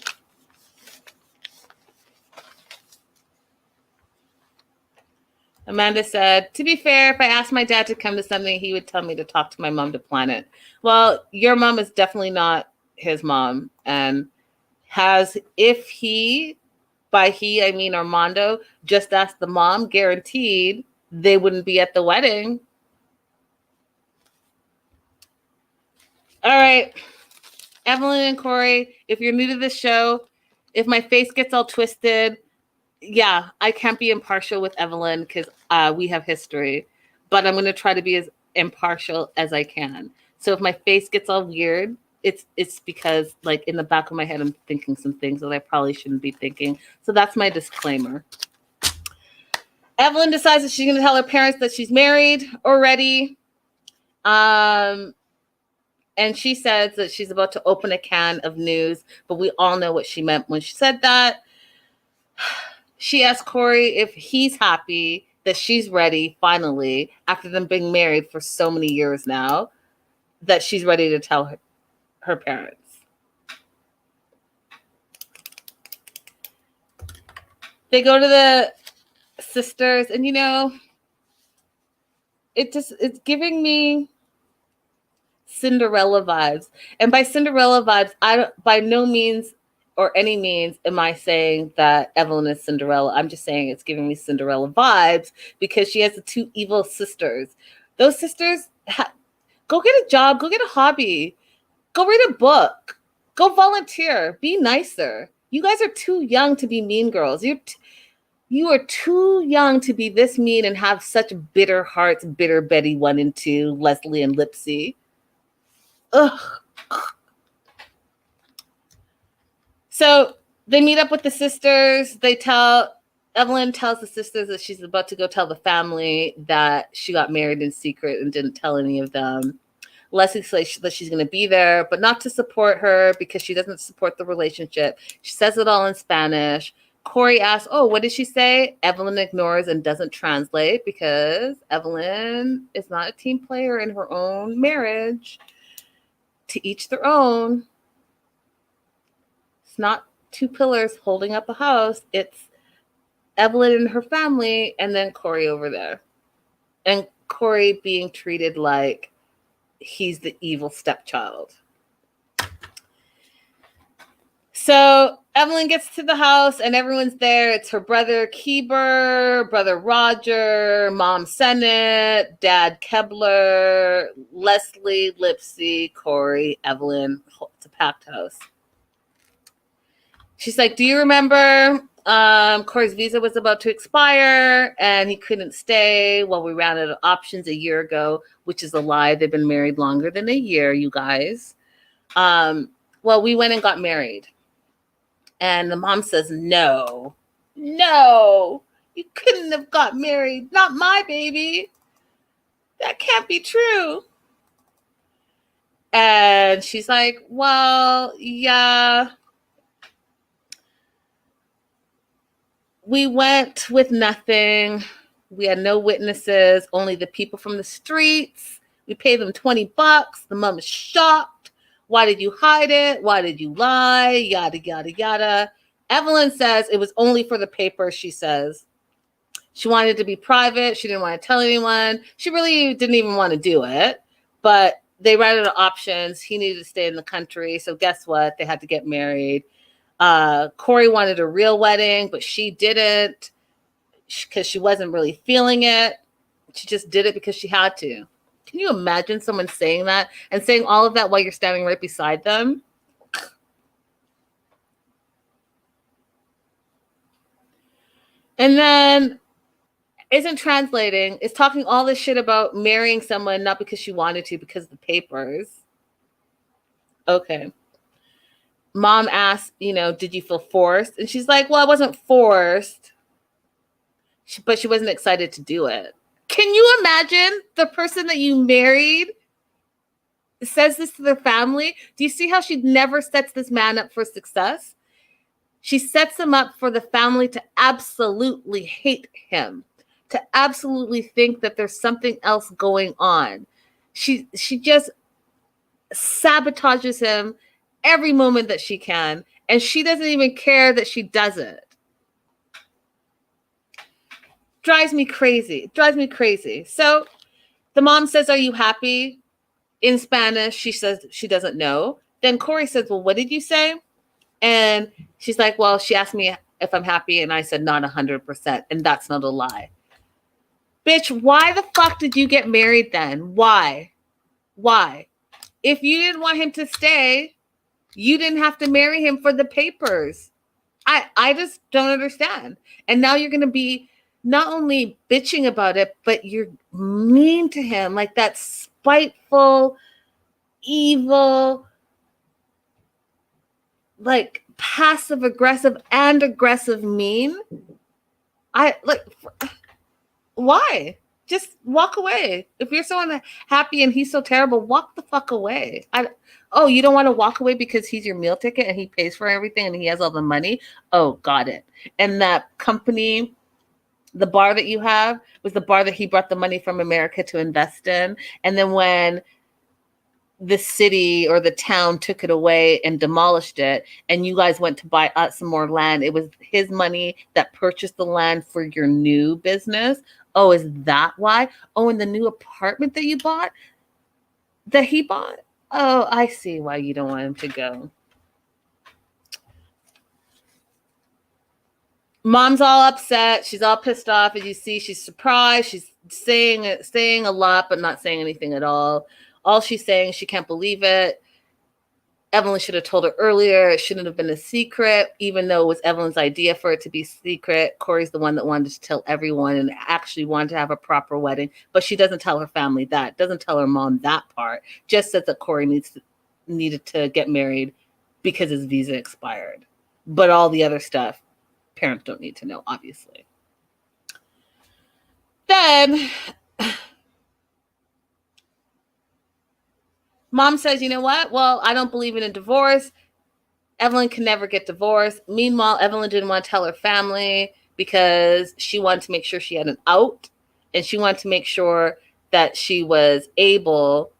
Amanda said, "To be fair, if I asked my dad to come to something, he would tell me to talk to my mom to plan it." Well, your mom is definitely not his mom. And if he, by he, I mean Armando, just asked the mom, guaranteed they wouldn't be at the wedding. All right. Evelyn and Corey, if you're new to this show, if my face gets all twisted, yeah, I can't be impartial with Evelyn because we have history, but I'm going to try to be as impartial as I can. So if my face gets all weird, it's because, like, in the back of my head, I'm thinking some things that I probably shouldn't be thinking. So that's my disclaimer. Evelyn decides that she's going to tell her parents that she's married already. And she says that she's about to open a can of news, but we all know what she meant when she said that. She asked Corey if he's happy that she's ready, finally, after them being married for so many years now, that she's ready to tell her parents. They go to the sisters, and it's giving me Cinderella vibes. And by Cinderella vibes, by no means or any means am I saying that Evelyn is Cinderella. I'm just saying it's giving me Cinderella vibes because she has the two evil sisters. Those sisters, go get a job, go get a hobby, go read a book, go volunteer, be nicer. You guys are too young to be mean girls. You are too young to be this mean and have such bitter hearts, bitter Betty 1 and 2, Leslie and Lipsy. Ugh. So they meet up with the sisters. Evelyn tells the sisters that she's about to go tell the family that she got married in secret and didn't tell any of them. Leslie says that she's going to be there, but not to support her because she doesn't support the relationship. She says it all in Spanish. Corey asks, "Oh, what did she say?" Evelyn ignores and doesn't translate because Evelyn is not a team player in her own marriage. To each their own. It's not two pillars holding up a house. It's Evelyn and her family, and then Corey over there. And Corey being treated like he's the evil stepchild. So Evelyn gets to the house, and everyone's there. It's her brother Keeber, brother Roger, mom Sennett, dad Kebler, Leslie, Lipsy, Corey, Evelyn. It's a packed house. She's like, "Do you remember Corey's visa was about to expire and he couldn't stay? Well, we ran out of options a year ago," which is a lie. They've been married longer than a year, you guys. Well, we went and got married. And the mom says, no, you couldn't have got married. Not my baby. That can't be true. And she's like, well, yeah. We went with nothing. We had no witnesses, only the people from the streets. We paid them $20. The mom is shocked. Why did you hide it? Why did you lie? Yada, yada, yada. Evelyn says it was only for the paper, she says. She wanted to be private. She didn't want to tell anyone. She really didn't even want to do it. But they ran out of options. He needed to stay in the country. So guess what? They had to get married. Corey wanted a real wedding, but she didn't because she wasn't really feeling it. She just did it because she had to. Can you imagine someone saying that and saying all of that while you're standing right beside them? And then isn't translating, is talking all this shit about marrying someone not because she wanted to, because of the papers. Okay. Mom asked, did you feel forced? And she's like, well, I wasn't forced, but she wasn't excited to do it. Can you imagine the person that you married says this to their family. Do you see how she never sets this man up for success? She sets him up for the family to absolutely hate him, to absolutely think that there's something else going on. She just sabotages him every moment that she can, and she doesn't even care that she does it. Drives me crazy. So the mom says, "Are you happy?" In Spanish, she says she doesn't know. Then Corey says, "Well, what did you say?" And she's like, "Well, she asked me if I'm happy, and I said not 100%, and that's not a lie." Bitch, why the fuck did you get married then? Why? If you didn't want him to stay, you didn't have to marry him for the papers. I just don't understand. And now you're going to be not only bitching about it, but you're mean to him, like that spiteful, evil, like passive aggressive and aggressive mean. Why? Just walk away. If you're so unhappy and he's so terrible, walk the fuck away. You don't want to walk away because he's your meal ticket and he pays for everything and he has all the money? Oh, got it. And that company, the bar that you have, was the bar that he brought the money from America to invest in. And then when the city or the town took it away and demolished it, and you guys went to buy some more land, it was his money that purchased the land for your new business. Oh, is that why? Oh, and the new apartment that he bought? Oh, I see why you don't want him to go. Mom's all upset. She's all pissed off. As you see, she's surprised. She's saying a lot, but not saying anything at all. All she's saying, she can't believe it. Evelyn should have told her earlier. It shouldn't have been a secret, even though it was Evelyn's idea for it to be secret. Corey's the one that wanted to tell everyone and actually wanted to have a proper wedding. But she doesn't tell her family that. Doesn't tell her mom that part. Just says that Corey needed to get married because his visa expired. But all the other stuff, parents don't need to know, obviously. Then Mom says, "You know what? Well, I don't believe in a divorce. Evelyn can never get divorced." Meanwhile, Evelyn didn't want to tell her family because she wanted to make sure she had an out, and she wanted to make sure that she was able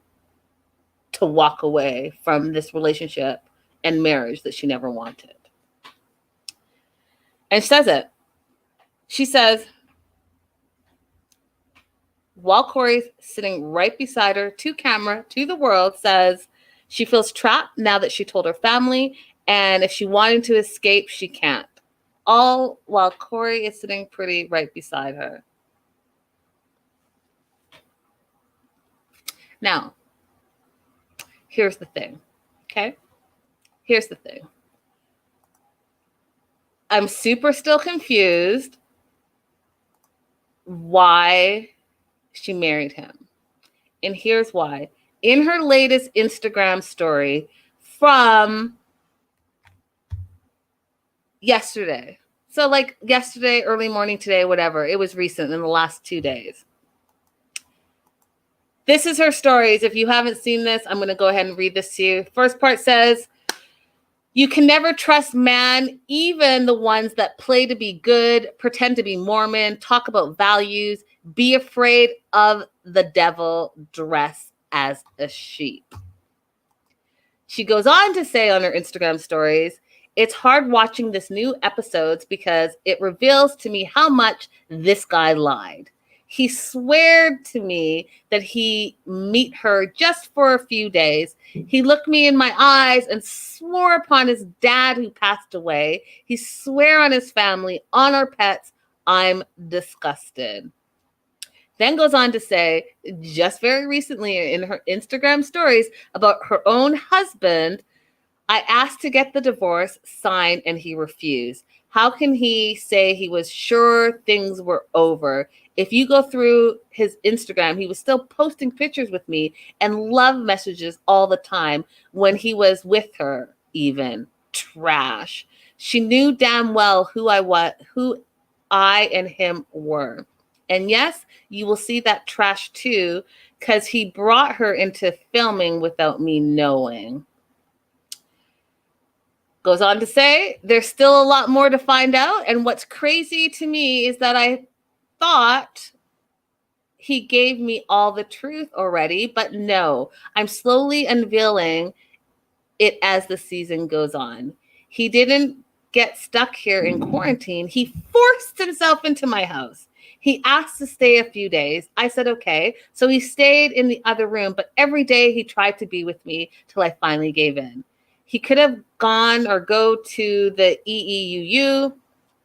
to walk away from this relationship and marriage that she never wanted. And she says it. She says, while Corey's sitting right beside her, to camera, to the world, says she feels trapped now that she told her family, and if she wanted to escape, she can't. All while Corey is sitting pretty right beside her. Now, here's the thing, okay? Here's the thing. I'm super still confused why she married him. And here's why. In her latest Instagram story from yesterday, so like yesterday, early morning, today, whatever, it was recent, in the last 2 days. This is her stories. If you haven't seen this, I'm going to go ahead and read this to you. First part says, "You can never trust man, even the ones that play to be good, pretend to be Mormon, talk about values, be afraid of the devil, dress as a sheep." She goes on to say on her Instagram stories, "It's hard watching this new episodes because it reveals to me how much this guy lied. He sweared to me that he meet her just for a few days. He looked me in my eyes and swore upon his dad who passed away. He swear on his family, on our pets. I'm disgusted." Then goes on to say, just very recently in her Instagram stories about her own husband, "I asked to get the divorce signed and he refused. How can he say he was sure things were over? If you go through his Instagram, he was still posting pictures with me and love messages all the time when he was with her even. Trash. She knew damn well who I and him were. And yes, you will see that trash too, because he brought her into filming without me knowing. Goes on to say, there's still a lot more to find out. And what's crazy to me is that I thought he gave me all the truth already, but no, I'm slowly unveiling it as the season goes on. He didn't get stuck here in quarantine. He forced himself into my house. He asked to stay a few days. I said, okay. So he stayed in the other room, but every day he tried to be with me till I finally gave in. He could have gone or go to the EEUU,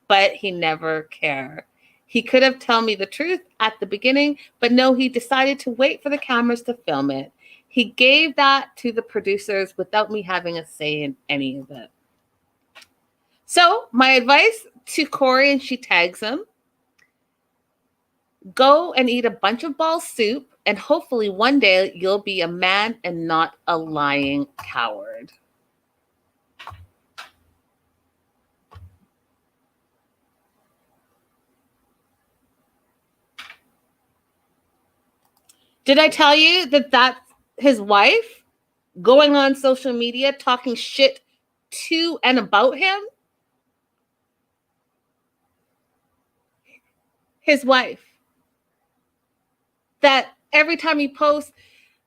but he never cared. He could have told me the truth at the beginning, but no, he decided to wait for the cameras to film it. He gave that to the producers without me having a say in any of it. So my advice to Corey, and she tags him, go and eat a bunch of ball soup, and hopefully one day you'll be a man and not a lying coward. Did I tell you that that's his wife going on social media talking shit to and about him? His wife. That every time he posts,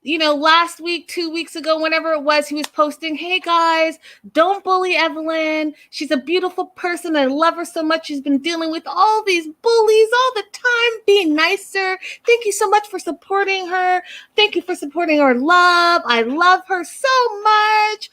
last week, 2 weeks ago, whenever it was, he was posting, hey guys, don't bully Evelyn. She's a beautiful person. I love her so much. She's been dealing with all these bullies all the time. Be nicer. Thank you so much for supporting her. Thank you for supporting our love. I love her so much.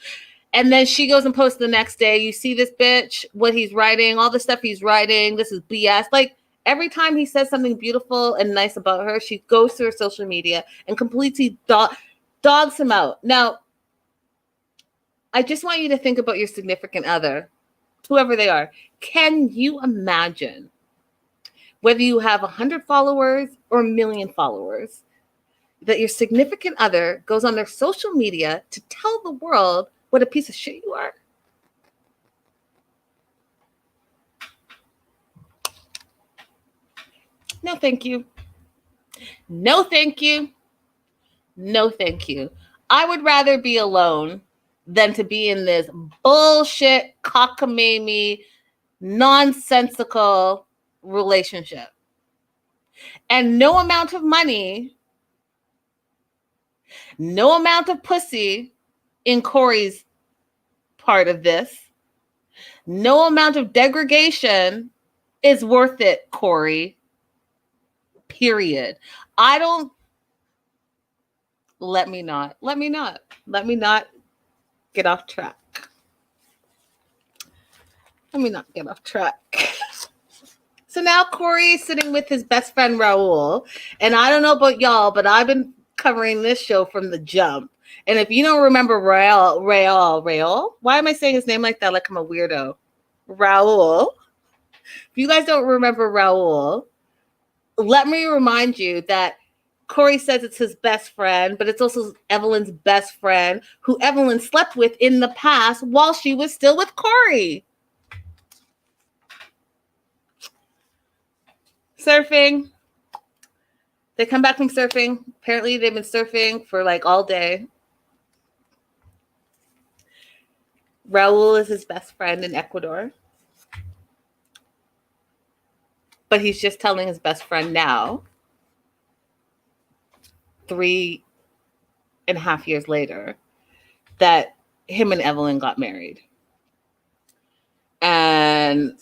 And then she goes and posts the next day. You see this bitch, what he's writing, all the stuff he's writing. This is BS. Like, every time he says something beautiful and nice about her, she goes to her social media and completely dogs him out. Now, I just want you to think about your significant other, whoever they are. Can you imagine, whether you have 100 followers or 1 million followers, that your significant other goes on their social media to tell the world what a piece of shit you are? No, thank you. No, thank you. No, thank you. I would rather be alone than to be in this bullshit, cockamamie, nonsensical relationship. And no amount of money, no amount of pussy in Corey's part of this, no amount of degradation is worth it, Corey. Period. Let me not get off track. Let me not get off track. So now Corey is sitting with his best friend Raul. And I don't know about y'all, but I've been covering this show from the jump. And if you don't remember Raul, why am I saying his name like that? Like I'm a weirdo. Raul. If you guys don't remember Raul, let me remind you that Corey says it's his best friend, but it's also Evelyn's best friend, who Evelyn slept with in the past while she was still with Corey. Surfing. They come back from surfing. Apparently they've been surfing for like all day. Raul is his best friend in Ecuador. But he's just telling his best friend now, 3.5 years later, that him and Evelyn got married. And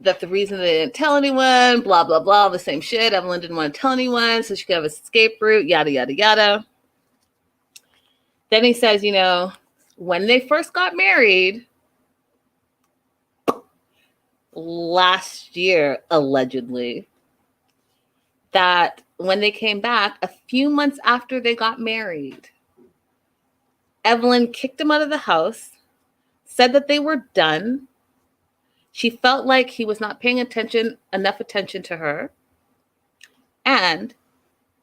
that the reason they didn't tell anyone, blah, blah, blah, the same shit. Evelyn didn't want to tell anyone so she could have an escape route, yada, yada, yada. Then he says, when they first got married, last year, allegedly, that when they came back, a few months after they got married, Evelyn kicked him out of the house, said that they were done. She felt like he was not paying enough attention to her, and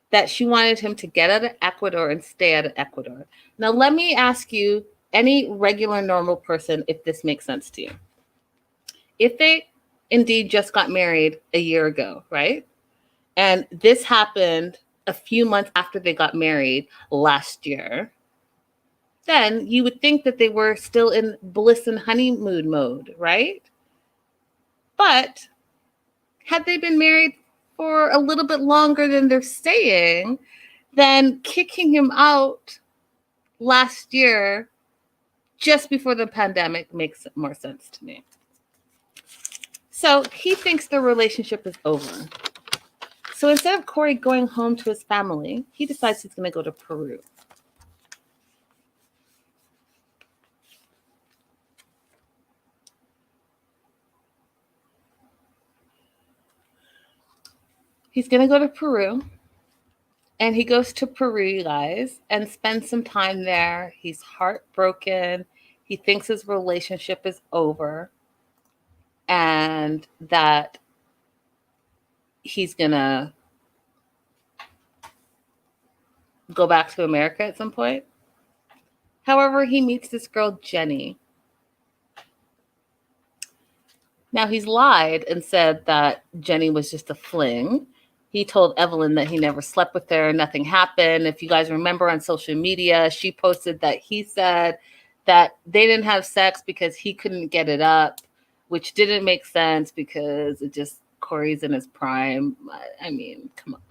that she wanted him to get out of Ecuador and stay out of Ecuador. Now, let me ask you, any regular, normal person, if this makes sense to you. If they indeed just got married a year ago, right? And this happened a few months after they got married last year. Then you would think that they were still in bliss and honeymoon mode, right? But had they been married for a little bit longer than they're saying, then kicking him out last year, just before the pandemic, makes more sense to me. So he thinks the relationship is over. So instead of Corey going home to his family, he decides he's going to go to Peru. He's going to go to Peru. And he goes to Peru, you guys, and spends some time there. He's heartbroken. He thinks his relationship is over and that he's going to go back to America at some point. However, he meets this girl, Jenny. Now, he's lied and said that Jenny was just a fling. He told Evelyn that he never slept with her. Nothing happened. If you guys remember on social media, she posted that he said that they didn't have sex because he couldn't get it up, which didn't make sense because it just, Corey's in his prime. I mean, come on.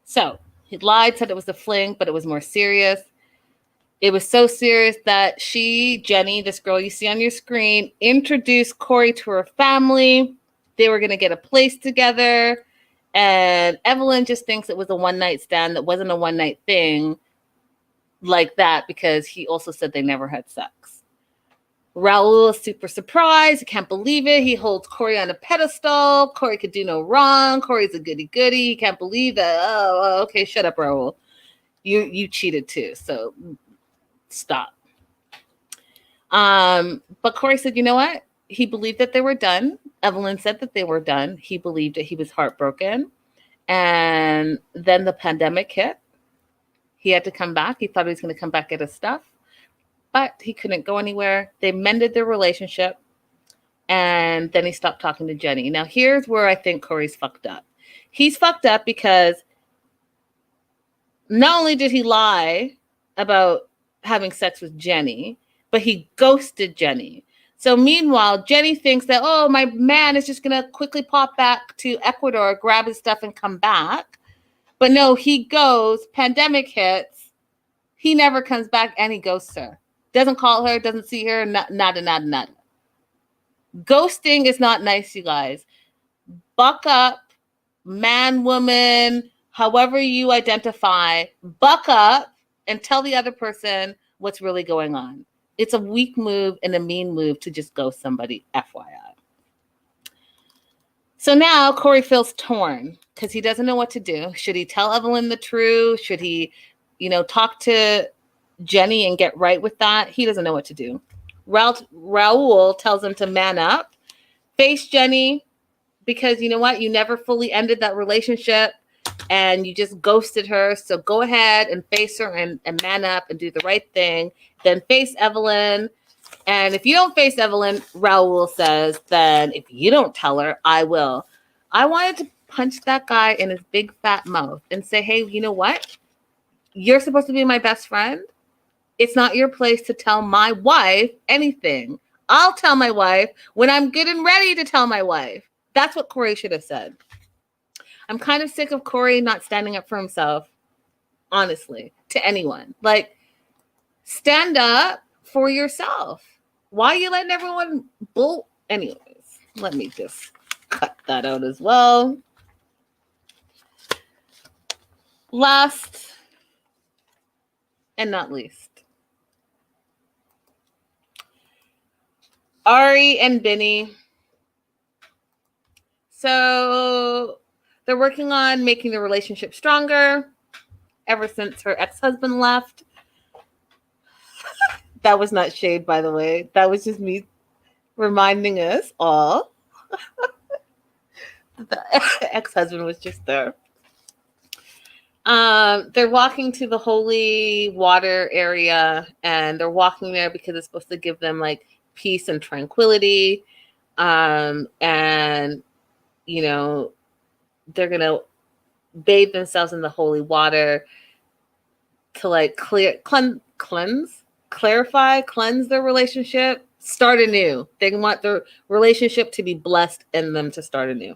So he lied, said it was a fling, but it was more serious. It was so serious that Jenny, this girl you see on your screen, introduced Corey to her family. They were going to get a place together. And Evelyn just thinks it was a one-night stand that wasn't a one-night thing like that because he also said they never had sex. Raul is super surprised. He can't believe it. He holds Corey on a pedestal. Corey could do no wrong. Corey's a goody-goody. He can't believe that. Oh, okay, shut up, Raul. You cheated too, so stop. But Corey said, you know what? He believed that they were done. Evelyn said that they were done. He believed that he was heartbroken. And then the pandemic hit. He had to come back. He thought he was going to come back, get his stuff. But he couldn't go anywhere. They mended their relationship. And then he stopped talking to Jenny. Now, here's where I think Corey's fucked up. He's fucked up because not only did he lie about having sex with Jenny, but he ghosted Jenny. So meanwhile, Jenny thinks that, oh, my man is just going to quickly pop back to Ecuador, grab his stuff and come back. But no, he goes, pandemic hits, he never comes back and he ghosts her. Doesn't call her, doesn't see her, nada. Ghosting is not nice, you guys. Buck up, man, woman, however you identify, buck up and tell the other person what's really going on. It's a weak move and a mean move to just ghost somebody, FYI. So now Corey feels torn because he doesn't know what to do. Should he tell Evelyn the truth? Should he, talk to Jenny and get right with that? He doesn't know what to do. Raul tells him to man up, face Jenny, because you know what? You never fully ended that relationship and you just ghosted her. So go ahead and face her and man up and do the right thing. Then face Evelyn. And if you don't face Evelyn, Raul says, then if you don't tell her, I will. I wanted to punch that guy in his big fat mouth and say, hey, you know what? You're supposed to be my best friend. It's not your place to tell my wife anything. I'll tell my wife when I'm good and ready to tell my wife. That's what Corey should have said. I'm kind of sick of Corey not standing up for himself, honestly, to anyone. Like, stand up for yourself. Why are you letting everyone bull? Anyways, let me just cut that out as well. Last and not least, Ari and Bini. So they're working on making the relationship stronger ever since her ex-husband left. That was not shade, by the way. That was just me reminding us all. The ex-husband was just there. They're walking to the holy water area, and they're walking there because it's supposed to give them like peace and tranquility. And, you know, they're going to bathe themselves in the holy water to like cleanse their relationship, start anew. They want their relationship to be blessed and them to start anew.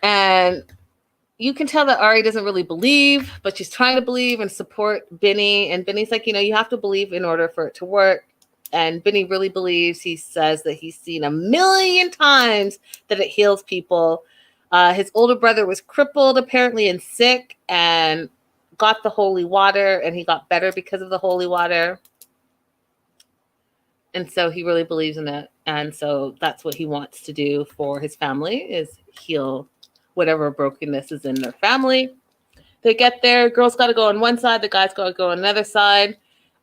And you can tell that Ari doesn't really believe, but she's trying to believe and support Bini. And Bini's like, you know, you have to believe in order for it to work. And Bini really believes. He says that he's seen 1,000,000 times that it heals people. His older brother was crippled apparently and sick and got the holy water, and he got better because of the holy water. And so he really believes in it. And so that's what he wants to do for his family, is heal whatever brokenness is in their family. They get there. Girls got to go on one side. The guys got to go on another side.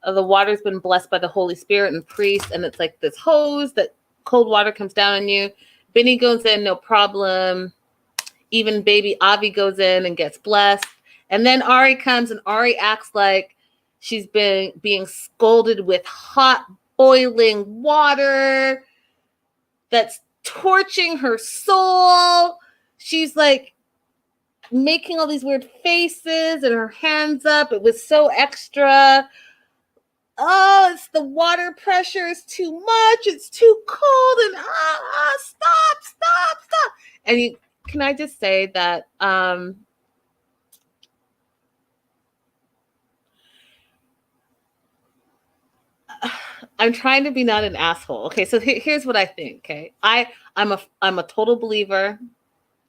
The water's been blessed by the Holy Spirit and priest. And it's like this hose that cold water comes down on you. Bini goes in, no problem. Even baby Avi goes in and gets blessed. And then Ari comes, and Ari acts like she's been being scolded with hot boiling water that's torching her soul. She's like making all these weird faces and her hands up. It was so extra. Oh, it's the water pressure is too much. It's too cold. And stop. And can I just say that I'm trying to be not an asshole. Okay, so here's what I think. Okay, I'm a total believer.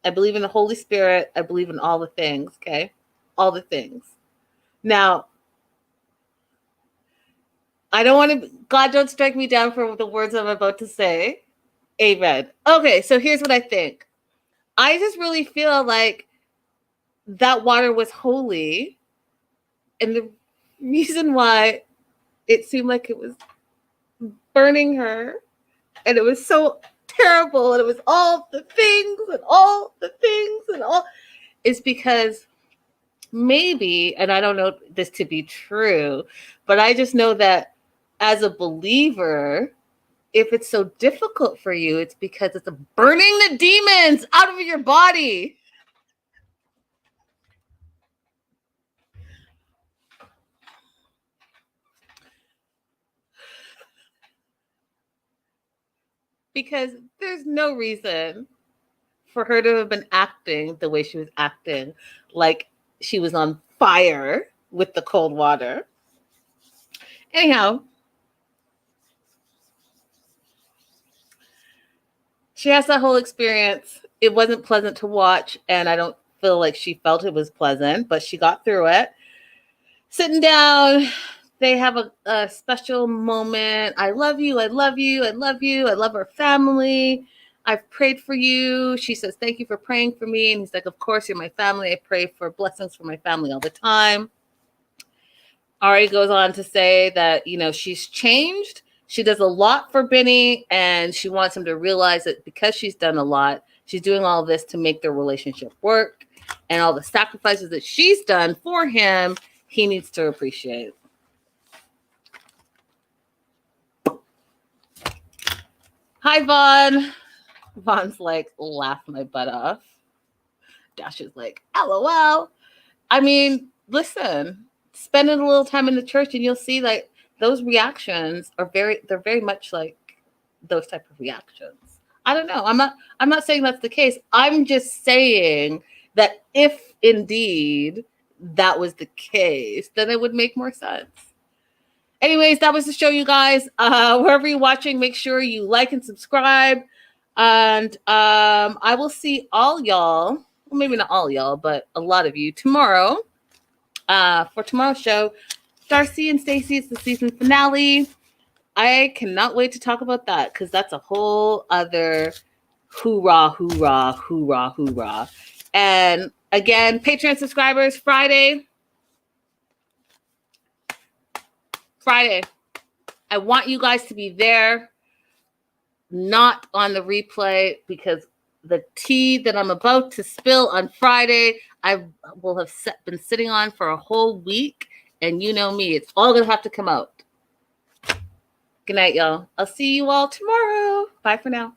I believe in the Holy Spirit. I believe in all the things. Okay, all the things. Now, I don't want to. God, don't strike me down for the words I'm about to say. Amen. Okay, so here's what I think. I just really feel like that water was holy, and the reason why it seemed like it was burning her, and it was so terrible, and it was all the things is because maybe, and I don't know this to be true, but I just know that as a believer, if it's so difficult for you, it's because it's burning the demons out of your body. Because there's no reason for her to have been acting the way she was acting, like she was on fire with the cold water. Anyhow, she has that whole experience. It wasn't pleasant to watch, and I don't feel like she felt it was pleasant, but she got through it. Sitting down, they have a special moment. I love you. I love you. I love you. I love our family. I've prayed for you. She says, thank you for praying for me. And he's like, of course, you're my family. I pray for blessings for my family all the time. Ari goes on to say that, you know, she's changed. She does a lot for Bini, and she wants him to realize that because she's done a lot, she's doing all this to make their relationship work, and all the sacrifices that she's done for him, he needs to appreciate. Hi, Vaughn. Vaughn's like, laugh my butt off. Dash is like, LOL. I mean, listen, spending a little time in the church and you'll see like those reactions are they're very much like those type of reactions. I don't know. I'm not saying that's the case. I'm just saying that if indeed that was the case, then it would make more sense. Anyways, that was the show, you guys. Wherever you're watching, make sure you like and subscribe. And I will see all y'all, well, maybe not all y'all, but a lot of you tomorrow for tomorrow's show. Darcy and Stacey, it's the season finale. I cannot wait to talk about that because that's a whole other hoorah, hoorah, hoorah, hoorah. And again, Patreon subscribers, Friday. I want you guys to be there, not on the replay, because the tea that I'm about to spill on Friday, I will have been sitting on for a whole week. And you know me, it's all going to have to come out. Good night, y'all. I'll see you all tomorrow. Bye. Bye for now.